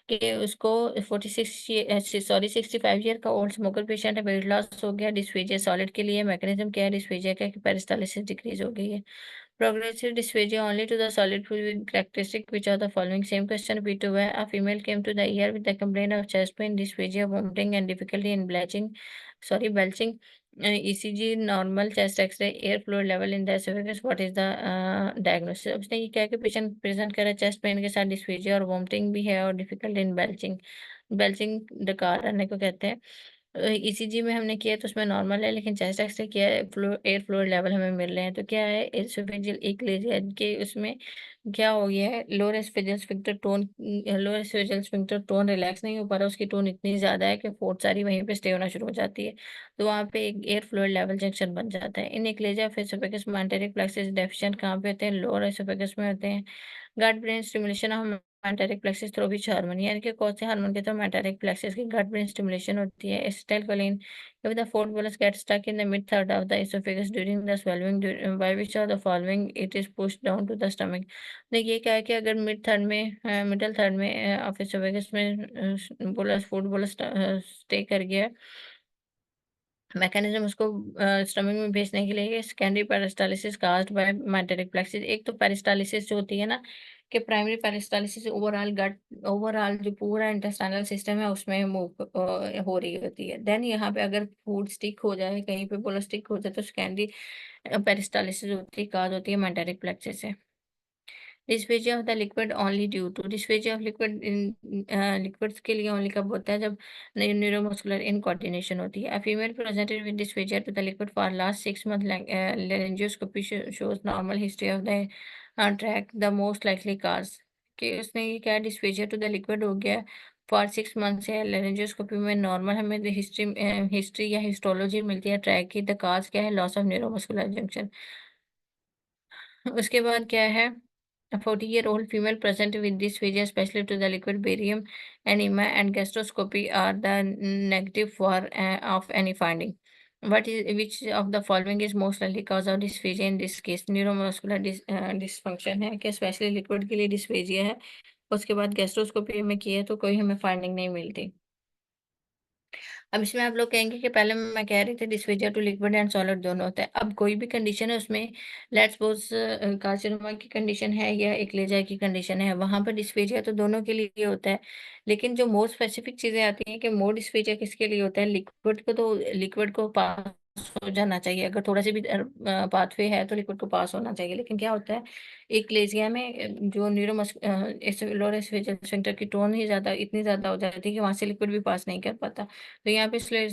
कि उसको 65 ईयर का ओल्ड स्मोकर पेशेंट है, वेट लॉस हो गया, डिस्फेजिया सॉलिड के लिए। मैकेनिज्म क्या है डिस्फेजिया का, कि पेरिस्टालिसिस डिक्रीज हो गई है। Progressive dysphagia only to the solid food with characteristic which are the following. Same question repeated where a female came to the ER with the complaint of chest pain, dysphagia, vomiting and difficulty in belching. ECG normal, chest X-ray, air fluid level in the esophagus. What is the diagnosis? अब उसने ये क्या कि patient present करा chest pain के साथ dysphagia और vomiting भी है और डिफिकल्ट इन बेल्चिंग। बेल्चिंग डकार आने को कहते हैं। ईसीजी में हमने किया तो उसमें नॉर्मल है, लेकिन चेस्ट एक्स-रे किया है, एयर फ्लूइड लेवल हमें मिल रहे हैं। तो क्या है, एसोफेजियल एक्लेजिया के उसमें क्या हो गया है, lower oesophageal sphincter tone relax नहीं हो पा रहा, उसकी टोन इतनी ज़्यादा है कि फोर्थ सारी वहीं पे स्टे होना शुरू हो जाती है। तो वहाँ पे एक एयर फ्लूइड लेवल जंक्शन बन जाता है। इन एक्लेजिया ऑफ एसोफेगस में एंटेरिक प्लेक्सिस डेफिशिएंट कहाँ पे होते हैं, लोअर एसोफेगस में होते हैं। Gut brain stimulation of myenteric plexus through which hormone, यानी कि कौन से हार्मोन के थ्रू मेंटेरिक प्लेक्सिस की गट ब्रेन स्टिमुलेशन होती है। Acetylcholine, if the fourth bolus gets stuck in the mid third of the esophagus during the swallowing, by which of the following it is pushed down to the stomach। देखिए क्या है कि अगर middle third में of oesophagus में bolus food bolus stay कर गया, mechanism उसको स्टमक में भेजने के लिए secondary peristalsis caused by myenteric plexus. एक तो पेरिस्टालिसिस जो होती है ना, कि प्राइमरी पेरिस्टालिसिस ओवरऑल जो पूरा इंटेस्टाइनल सिस्टम है उसमें मूव हो रही होती है। देन यहाँ पे अगर फूड स्टिक हो जाए, कहीं पे बोलो स्टिक हो जाए, तो सेकेंडरी पेरिस्टालिसिस होती है, काज होती है मेंटेरिक प्लेक्सिस से। Dysphagia of the liquid only due to, dysphagia of liquid liquids के लिए ओनली कब होता है, जब न्यूरोमस्कुलर इनकोऑर्डिनेशन होती है। A female presented with dysphagia to the liquid for last 6 month, laryngoscopy shows normal history of the track the most likely cause, कि उसने ये क्या डिस्फेजिया टू द लिक्विड हो गया फॉर 6 मंथ से, लेरेंजियोस्कोपी में नॉर्मल हमें हिस्ट्री या हिस्टोलॉजी मिलती है ट्रैक की। द काज क्या है, लॉस ऑफ न्यूरोमस्कुलर जंक्शन। उसके बाद क्या है, a 40-year-old female present with dysphagia, especially to the liquid barium enema and gastroscopy are the negative for of any finding. Which of the following is most likely cause of dysphagia in this case? Neuromuscular dysfunction है कि specially liquid के लिए dysphagia है। उसके बाद gastroscopy में किया तो कोई हमें फाइंडिंग नहीं मिलती। अब इसमें आप लोग कहेंगे कि पहले मैं कह रही थी dysphagia to liquid and solid दोनों होता है। अब कोई भी कंडीशन है उसमें, लेट्स सपोज कार्सिनोमा की कंडीशन है या एक्लेजा की कंडीशन है, वहां पर डिस्फेजिया तो दोनों के लिए होता है। लेकिन जो मोर स्पेसिफिक चीजें आती हैं कि मोर डिस्फेजिया किसके लिए होता है, लिक्विड को, तो लिक्विड को पास हो जाना चाहिए, अगर थोड़ा सा भी पाथवे है तो लिक्विड को पास होना चाहिए। लेकिन क्या होता है, एक लेजिया में जो स्फिंक्टर की टोन ही ज्यादा, इतनी ज्यादा हो जाती है कि वहां से लिक्विड भी पास नहीं कर पाता। तो यहाँ पे इसलिए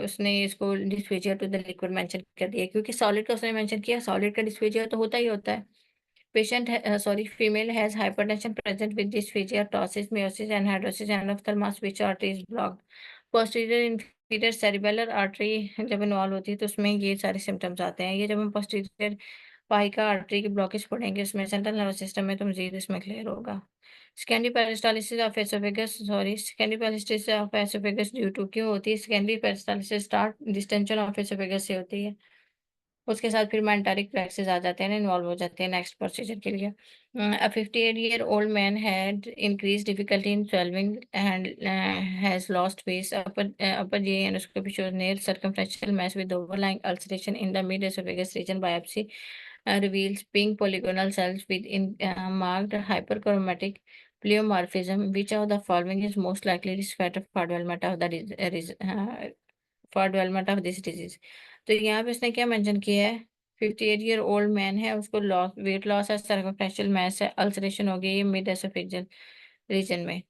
उसने इसको dysphagia to the liquid mention कर दिया, क्योंकि सॉलिड का उसने मेंशन किया, सॉलिड का डिस्फेजिया तो होता ही होता है। Female has hypertension present with dysphagia, ptosis, meiosis, and hydrosis and ophthalmos, which artery is blocked. Posterior inferior cerebellar artery जब इन्वॉल्व होती है तो उसमें ये सारे सिम्टम्स आते हैं। ये जब हम posterior पाइका आर्टरी की ब्लॉकेज पढ़ेंगे उसमें सेंट्रल नर्वस सिस्टम में, तो मजीद इसमें क्लियर होगा। Secondary peristalsis of oesophagus, secondary peristalsis of oesophagus due to क्यों होती है? Secondary peristalsis start distension of oesophagus से होती है। उसके साथ फिर मेंटारिक प्रेक्सिस आ जाते हैं, इन्वॉल्व हो जाते हैं नेक्स्ट प्रोसीजर के लिए। A 58-year-old man had increased difficulty in swallowing and has lost weight. Upper GI endoscopy shows near circumferential mass with overlying ulceration in the mid-esophagus region. Biopsy reveals pink polygonal cells with marked hyperchromatic pleomorphism. Which of the following is most likely risk factor for development of this disease? तो यहाँ पे इसने क्या mention किया है? 58-year-old man है, उसको loss weight loss है, सर्कमफ्रेंशियल मास है, अल्सरेशन हो गई है मिड एसोफेजियल रीजन में,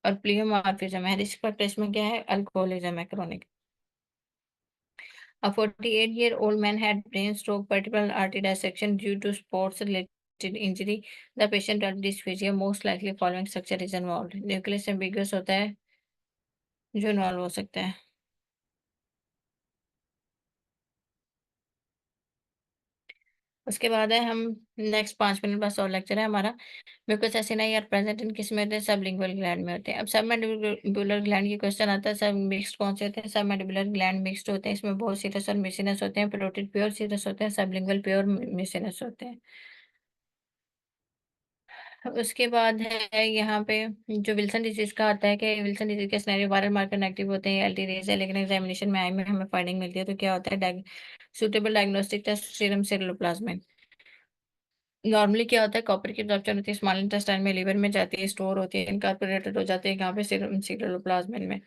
और प्लियोमॉर्फिज्म है। रिस्क फैक्टर्स में क्या है? अल्कोहलिज्म है chronic. A 48-year-old man had brain stroke, vertebral artery dissection due to sports related injury. The patient had dysphagia, most likely following structure is involved. Nucleus ambiguous होता है जो इन्वॉल्व हो सकता है। उसके बाद है हम नेक्स्ट 5 मिनट बस और लेक्चर है हमारा। Mucous acini are present in किस में होते हैं? सबलिंगुअल ग्लैंड में होते हैं। अब सबमैंडिबुलर ग्लैंड की क्वेश्चन आता है, सब मिक्स्ड कौन से होते हैं? सबमैंडिबुलर ग्लैंड मिक्स्ड होते हैं, इसमें बहुत सीरस और मिसिनस होते हैं। पेरोटिड प्योर सीरस होते हैं, सबलिंगुअल प्योर मिसिनस होते हैं। उसके बाद है यहाँ पे जो विल्सन डिजीज का आता है कि विल्सन डिजीज के सिनेरियो वायरल मार्कर नेगेटिव होते हैं, एलटी रेज है, लेकिन एग्जामिनेशन में आई में हमें फाइंडिंग मिलती है। तो क्या होता है? Suitable diagnostic test serum ceruloplasmin. Normally क्या होता है? कॉपर की एब्जॉर्प्शन होती है स्मॉल इंटेस्टाइन में, लिवर में जाती है, स्टोर होती है, इनकॉर्पोरेटेड हो जाते हैं यहाँ पे सीरम सेरुलोप्लाज्मिन में।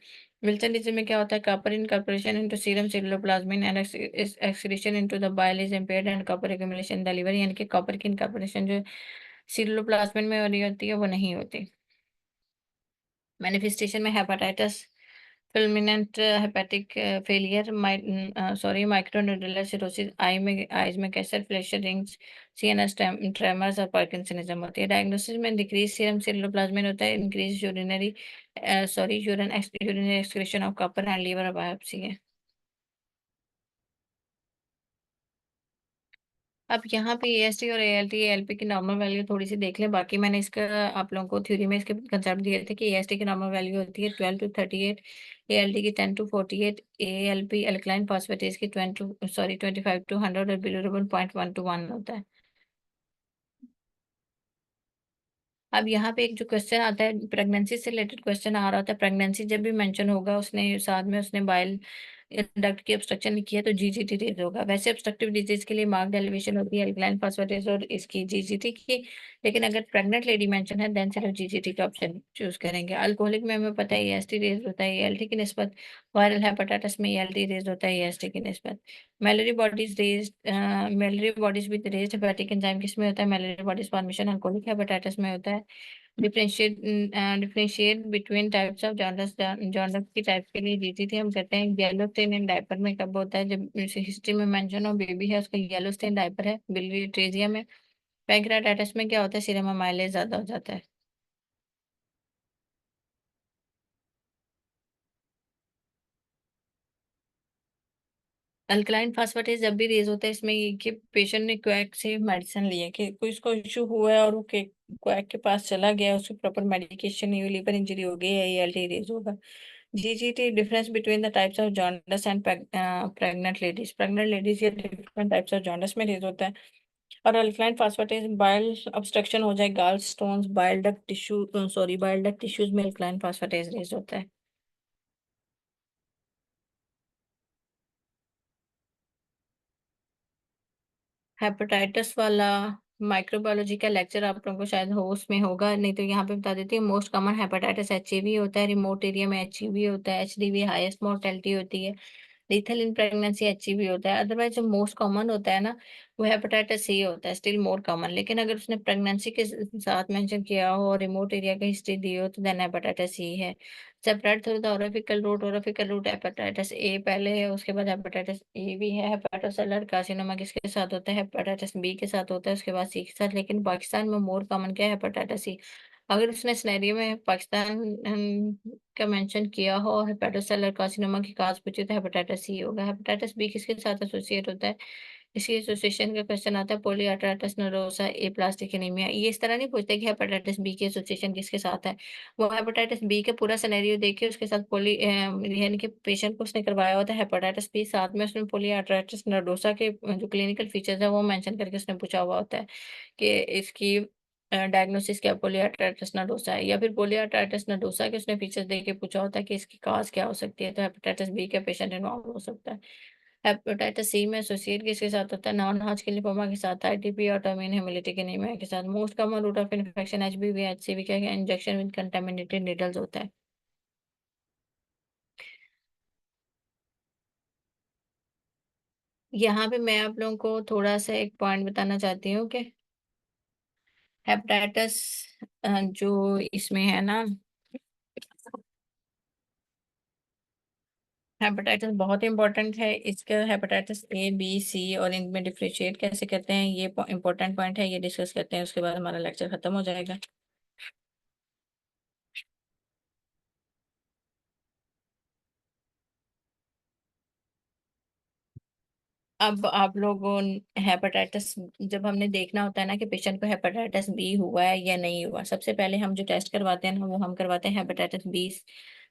विल्सन डिजीज में क्या होता है? Copper incorporation into serum ceruloplasmin and excretion into the bile is impaired and copper accumulation in the liver, यानी कि कॉपर की इनकॉर्पोरेशन जो सेरुलोप्लाज्मिन में हो रही होती है वो नहीं होती। मैनिफेस्टेशन में hepatitis, fulminant hepatic failure, micronodular cirrhosis, eyes में Kayser, Fleischer rings, CNS tremors और पार्किंसनिज्म होती है। डायग्नोसिस में डिक्रीज सीरम सेरुलोप्लाज्मिन होता है, increase urinary excretion of copper and liver biopsy है। अब यहाँ पे एएसटी और एएलटी एएलपी की नॉर्मल वैल्यू थोड़ी सी देख लें। बाकी मैंने इसका आप लोगों को थ्योरी में इसके कंसेप्ट दिए थे कि एएसटी की नॉर्मल वैल्यू होती है 12 to 38, एएलटी की 10 to 48, एएलपी अल्कलाइन फॉस्फेटेज की 25 to 100 और बिलिरुबिन 0.1 to 1 होता है। अब यहाँ पे एक जो क्वेश्चन आता है प्रेगनेंसी से रिलेटेड क्वेश्चन आ रहा होता है, प्रेगनेंसी जब भी मेंशन होगा उसने साथ में उसने बाइल डक्ट की ऑब्स्ट्रक्शन लिखी है तो जीजीटी रेज होगा। वैसे ऑब्स्ट्रक्टिव डिजीज के लिए मार्क्ड एलिवेशन होती है अल्कलाइन फास्फेटेज और इसकी जीजीटी की, लेकिन अगर प्रेग्नेंट लेडी मेंशन है देन सिर्फ जीजीटी का ऑप्शन चूज करेंगे। अल्कोहलिक में हमें पता है एएसटी रेज होता है एएलटी की निस्बत, वायरल हेपेटाइटिस में एएलटी रेज होता है एएसटी की निस्बत। Mallory bodies with raised hepatic enzyme किस में होता है? Mallory bodies formation alcoholic hepatitis में होता है। Differentiate between types of jaundice, jaundice की टाइप के लिए जीजीटी हम कहते हैं येलो स्टेन इन डायपर में कब होता है? जब हिस्ट्री में मेंशन हो बेबी है उसका येलो स्टेन डायपर है, बिलियरी ट्रेजिया में। पैंक्रियाटाइटिस में क्या होता है? सीरम अमाइलेज ज्यादा हो जाता है। अल्कलाइन फास्फेटेज जब भी रेज होता है इसमें ये कि पेशेंट ने क्वैक से मेडिसिन ली है, कि कोई इसको इशू हुआ है और वो क्वैक के पास चला गया, उसको प्रॉपर मेडिकेशन नहीं हुई, लीवर इंजरी हो गई है, एएलटी रेज होगा। GGT difference between the types of jaundice and pregnant ladies. Pregnant ladies ये डिफरेंट टाइप्स ऑफ जॉन्डिस में रेज होता है। और अल्कलाइन फास्फेटेज बाइल ऑब्स्ट्रक्शन हो जाए, गाल स्टोन्स, बाइल डक्ट टिश्यूज में अल्कलाइन फास्फेटेज रेज होता है। हेपेटाइटिस वाला माइक्रोबायोलॉजी का लेक्चर आप लोगों को शायद हो उसमें होगा, नहीं तो यहाँ पे बता देती हूँ। मोस्ट कॉमन हेपेटाइटिस एचएवी होता है, रिमोट एरिया में एचईवी होता है, एचडीवी हाईएस्ट मोर्टेलिटी होती है। लीथल इन प्रेगनेंसी एचईवी होता है। अदरवाइज जो मोस्ट कॉमन होता है ना, वो हेपेटाइटिस सी होता है, स्टिल मोर कॉमन। लेकिन अगर उसने प्रेगनेंसी के साथ मेंशन किया हो और रिमोट एरिया की हिस्ट्री दी हो तो देन हेपेटाइटिस सी है। Separate through the orofaecal route hepatitis A पहले है, उसके बाद हेपेटाइटिस ए भी है। हेपेटोसेलुलर कार्सिनोमा किसके साथ होता है? हेपेटाइटिस बी के साथ होता है, उसके बाद सी के साथ। लेकिन पाकिस्तान में मोर कॉमन क्या है? Hepatitis C. अगर उसने सिनेरियो में पाकिस्तान का मेंशन किया हो और हेपेटोसेलुलर कार्सिनोमा की काज पूछी तो हेपेटाइटिस सी होगा। हेपेटाइटिस बी किसके साथ एसोसिएट होता है? इसकी एसोसिएशन का क्वेश्चन आता है पॉलीआर्ट्राइटिस नोडोसा ए प्लास्टिक एनीमिया। ये इस तरह नहीं पूछते कि हेपेटाइटिस बी की एसोसिएशन किसके साथ है। वो हेपेटाइटिस बी का पूरा सिनेरियो देखिए, उसके साथ यानी कि पेशेंट को उसने करवाया होता है हेपेटाइटिस बी, साथ में उसने पॉलीआर्ट्राइटिस नोडोसा के जो क्लिनिकल फीचर्स है वो मेंशन करके उसने पूछा हुआ होता है कि इसकी डायग्नोसिस क्या पोलियाटाइटिस नोडोसा है, या फिर पोलियाटाइटिस नोडोसा के उसने फीचर्स देख के पूछा होता है कि इसकी काज क्या हो सकती है, तो हेपेटाइटिस बी का पेशेंट इन्वॉल्व हो सकता है। हेपेटाइटिस सी में एसोसिएट किसके साथ होता है? नॉन हॉजकिन लिम्फोमा के साथ, आईटीपी ऑटोइम्यून हेमोलिटिक एनीमिया के साथ। Most common route of infection HBV HCV का इंजेक्शन विद कंटामिनेटेड नीडल्स होता है। यहाँ पे मैं आप लोगों को थोड़ा सा एक पॉइंट बताना चाहती हूँ कि हेपेटाइटिस जो इसमें है ना, हेपेटाइटिस बहुत इंपॉर्टेंट है। इसका हेपेटाइटिस ए बी सी और इनमें डिफरेंशिएट कैसे करते हैं, ये इंपॉर्टेंट पॉइंट है, ये डिस्कस करते हैं, उसके बाद हमारा लेक्चर खत्म हो जाएगा। अब आप लोगों हेपेटाइटिस, जब हमने देखना होता है ना कि पेशेंट को हेपेटाइटिस बी हुआ है या नहीं हुआ, सबसे पहले हम जो टेस्ट करवाते हैं ना वो हम करवाते हैं hepatitis B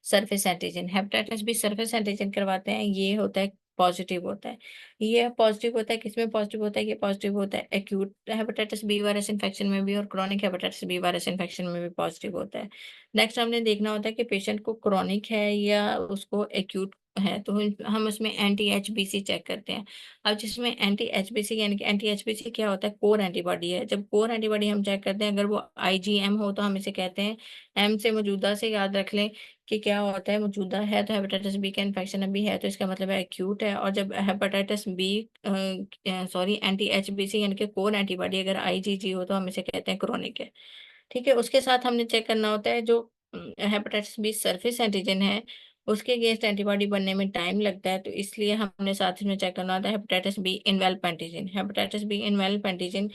surface antigen. Hepatitis B surface antigen करवाते हैं, ये होता है पॉजिटिव होता है। ये पॉजिटिव होता है, किसमें पॉजिटिव होता है? ये पॉजिटिव होता है acute hepatitis B virus infection में भी और chronic hepatitis B virus infection में भी पॉजिटिव होता है। नेक्स्ट हमने देखना होता है कि पेशेंट को क्रॉनिक है या उसको एक्यूट है, तो हम उसमें एंटी एचबीसी चेक करते हैं। अब जिसमें एंटी एचबीसी, यानी कि एंटी एचबीसी क्या होता है? कोर एंटीबॉडी है। जब कोर एंटीबॉडी हम चेक करते हैं, अगर वो आईजीएम हो तो हम इसे कहते हैं, एम से मौजूदा से याद रख लें कि क्या होता है, मौजूदा है तो हेपेटाइटिस बी का इन्फेक्शन अभी है तो इसका मतलब है एक्यूट है। और जब हेपेटाइटिस बी सॉरी एंटी एचबीसी यानी कि कोर एंटीबॉडी अगर आईजीजी हो तो हम इसे कहते हैं क्रोनिक है। ठीक है, उसके साथ हमने चेक करना होता है जो हेपेटाइटिस बी सरफेस एंटीजन है, उसके अगेंस्ट एंटीबॉडी बनने में टाइम लगता है, तो इसलिए हमने साथ में चेक करना होता है hepatitis B envelope antigen. Hepatitis B envelope antigen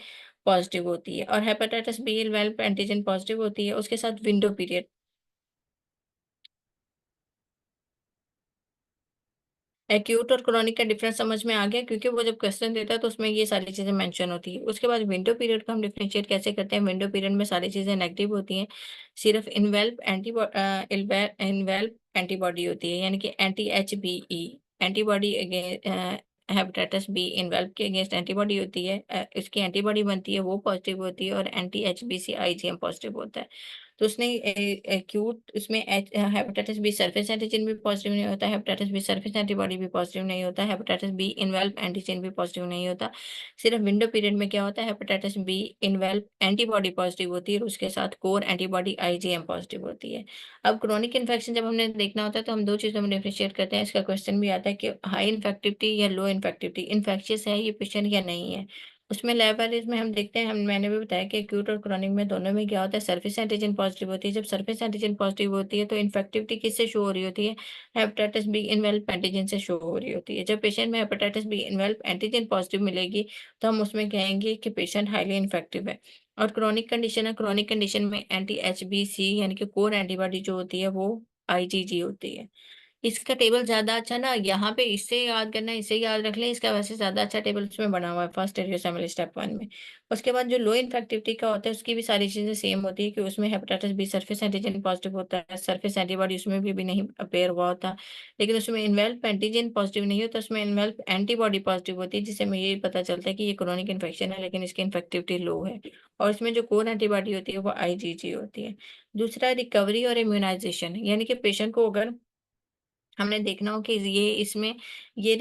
positive होती है, और hepatitis B envelope antigen positive होती है, उसके साथ विंडो पीरियड। एक्यूट और क्रोनिक का डिफरेंस समझ में आ गया, क्योंकि वो जब क्वेश्चन देता है तो उसमें ये सारी चीजें मेंशन होती है। उसके बाद विंडो पीरियड को हम डिफरेंशिएट कैसे करते हैं? विंडो पीरियड में सारी चीजें नेगेटिव होती हैं, सिर्फ इन्वेल्प एंटीबॉडी होती है, यानी कि anti H B E antibody against hepatitis B envelope के अगेंस्ट एंटीबॉडी होती है, इसकी एंटीबॉडी बनती है, वो पॉजिटिव होती है, और anti H B C IgM positive होता है। तो उसने एक्यूट उसमें हेपेटाइटिस बी सरफेस एंटीजन भी पॉजिटिव नहीं होता, हेपेटाइटिस बी सरफेस एंटीबॉडी भी पॉजिटिव नहीं होता, हेपेटाइटिस बी इन्वेल्प एंटीजन भी पॉजिटिव नहीं होता। सिर्फ विंडो पीरियड में क्या होता है? Hepatitis B envelope antibody positive होती है और उसके साथ कोर एंटीबॉडी आईजीएम पॉजिटिव होती है। अब क्रोनिक इन्फेक्शन जब हमने देखना होता है तो हम दो चीजों में डिफरेंशिएट करते हैं। इसका क्वेश्चन भी आता है कि हाई इन्फेक्टिविटी या लो इन्फेक्टिविटी, इन्फेक्शियस है ये पेशेंट या नहीं है। उसमें लैब वाइज में हम देखते हैं, हम मैंने भी बताया कि एक्यूट और क्रॉनिक में दोनों में क्या होता है? सरफेस एंटीजन पॉजिटिव होती है। जब सरफेस एंटीजन पॉजिटिव होती है तो इन्फेक्टिविटी किससे शो हो रही होती है? हेपेटाइटिस बी इन्वेल्प एंटीजन से शो हो रही होती है। जब पेशेंट में hepatitis B envelope antigen positive मिलेगी तो हम उसमें कहेंगे कि पेशेंट हाईली इन्फेक्टिव है। और क्रॉनिक कंडीशन है, क्रॉनिक कंडीशन में एंटी एच बी सी यानी कि कोर एंटीबॉडी जो होती है वो आईजीजी होती है। इसका टेबल ज्यादा अच्छा ना, यहाँ पे इससे याद करना, इससे याद रख लें, इसका वैसे ज्यादा अच्छा टेबल उसमें बना हुआ है फर्स्ट एरियोसेमल स्टेप 1 में। उसके बाद जो लो इन्फेक्टिविटी का होता है उसकी भी सारी चीजें सेम होती है कि उसमें hepatitis B surface antigen positive होता है, सरफेस एंटीबॉडी उसमें भी नहीं अपेयर हुआ होता, लेकिन उसमें इन्वेल्प एंटीजन पॉजिटिव नहीं होता, उसमें इन्वेल्प एंटीबॉडी पॉजिटिव होती है, जिससे हमें ये पता चलता है कि ये क्रोनिक इन्फेक्शन है लेकिन इसकी इन्फेक्टिविटी लो है। और इसमें जो कोर एंटीबॉडी होती है वो आईजीजी होती है। दूसरा रिकवरी और इम्यूनाइजेशन, यानी कि पेशेंट को अगर हमने देखना हो कि ये इसमें ये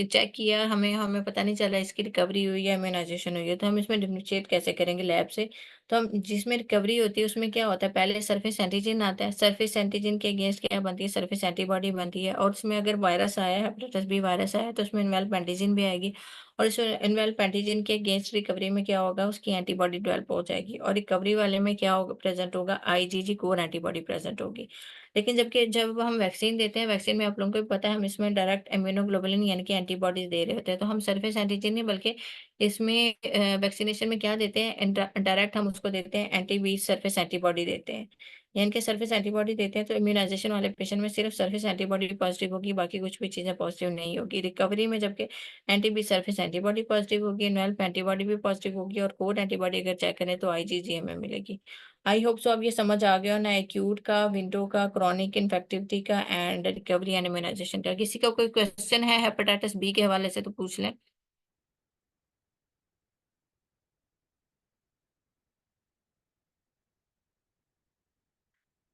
चेक किया, हमें हमें पता नहीं चला इसकी रिकवरी हुई या इम्यूनाइजेशन हुई है, तो हम इसमें डिफरेंशिएट कैसे करेंगे लैब से? तो हम जिसमें रिकवरी होती है उसमें क्या होता है, पहले सरफेस एंटीजन आता है, सरफेस एंटीजन के अगेंस्ट क्या बनती है, सरफेस एंटीबॉडी बनती है। और उसमें अगर वायरस आया है, हेपेटाइटिस बी वायरस आया है, तो उसमें इन्वेल्प एंटीजन भी आएगी। और इस इन्वेल्प एंटीजन के अगेंस्ट रिकवरी में क्या होगा, उसकी एंटीबॉडी डेवलप हो जाएगी। और रिकवरी वाले में क्या होगा, प्रेजेंट होगा, आईजीजी कोर एंटीबॉडी प्रेजेंट होगी। लेकिन जब हम वैक्सीन देते हैं, वैक्सीन में आप लोगों को भी पता है, हम इसमें डायरेक्ट इम्यूनोग्लोबुलिन यानी कि एंटीबॉडीज दे रहे होते हैं। तो हम सरफेस एंटीजन नहीं, बल्कि इसमें वैक्सीनेशन में क्या देते हैं, डायरेक्ट हम उसको देते हैं, एंटी बी सरफेस एंटीबॉडी देते हैं। यानी कि सरफेस एंटीबॉडी देते हैं तो इम्यूनाइजेशन वाले पेशेंट में सिर्फ सरफेस एंटीबॉडी पॉजिटिव होगी, बाकी कुछ भी चीजें पॉजिटिव नहीं होगी। रिकवरी में जबकि anti B surface antibody positive होगी, नुअल एंटीबॉडी भी पॉजिटिव होगी, और कोड एंटीबॉडी अगर चेक करें तो आईजीजी हमें मिलेगी। आई होप सो अब ये समझ आ गया ना, एक्यूट का, विंडो का, क्रॉनिक इन्फेक्टिविटी का, एंड रिकवरी एंड इम्यूनाइजेशन का। किसी का कोई क्वेश्चन है हेपेटाइटिस बी के हवाले से तो पूछ लें।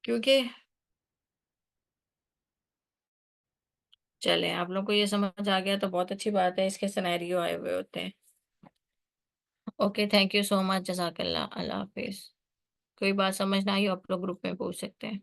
क्योंकि चले आप लोग को ये समझ आ गया तो बहुत अच्छी बात है, इसके सिनेरियो आए हुए होते हैं। Okay, thank you so much, जजाकल्ला, अल्लाह हाफिज। कोई बात समझ ना आई हो आप लोग ग्रुप में पूछ सकते हैं।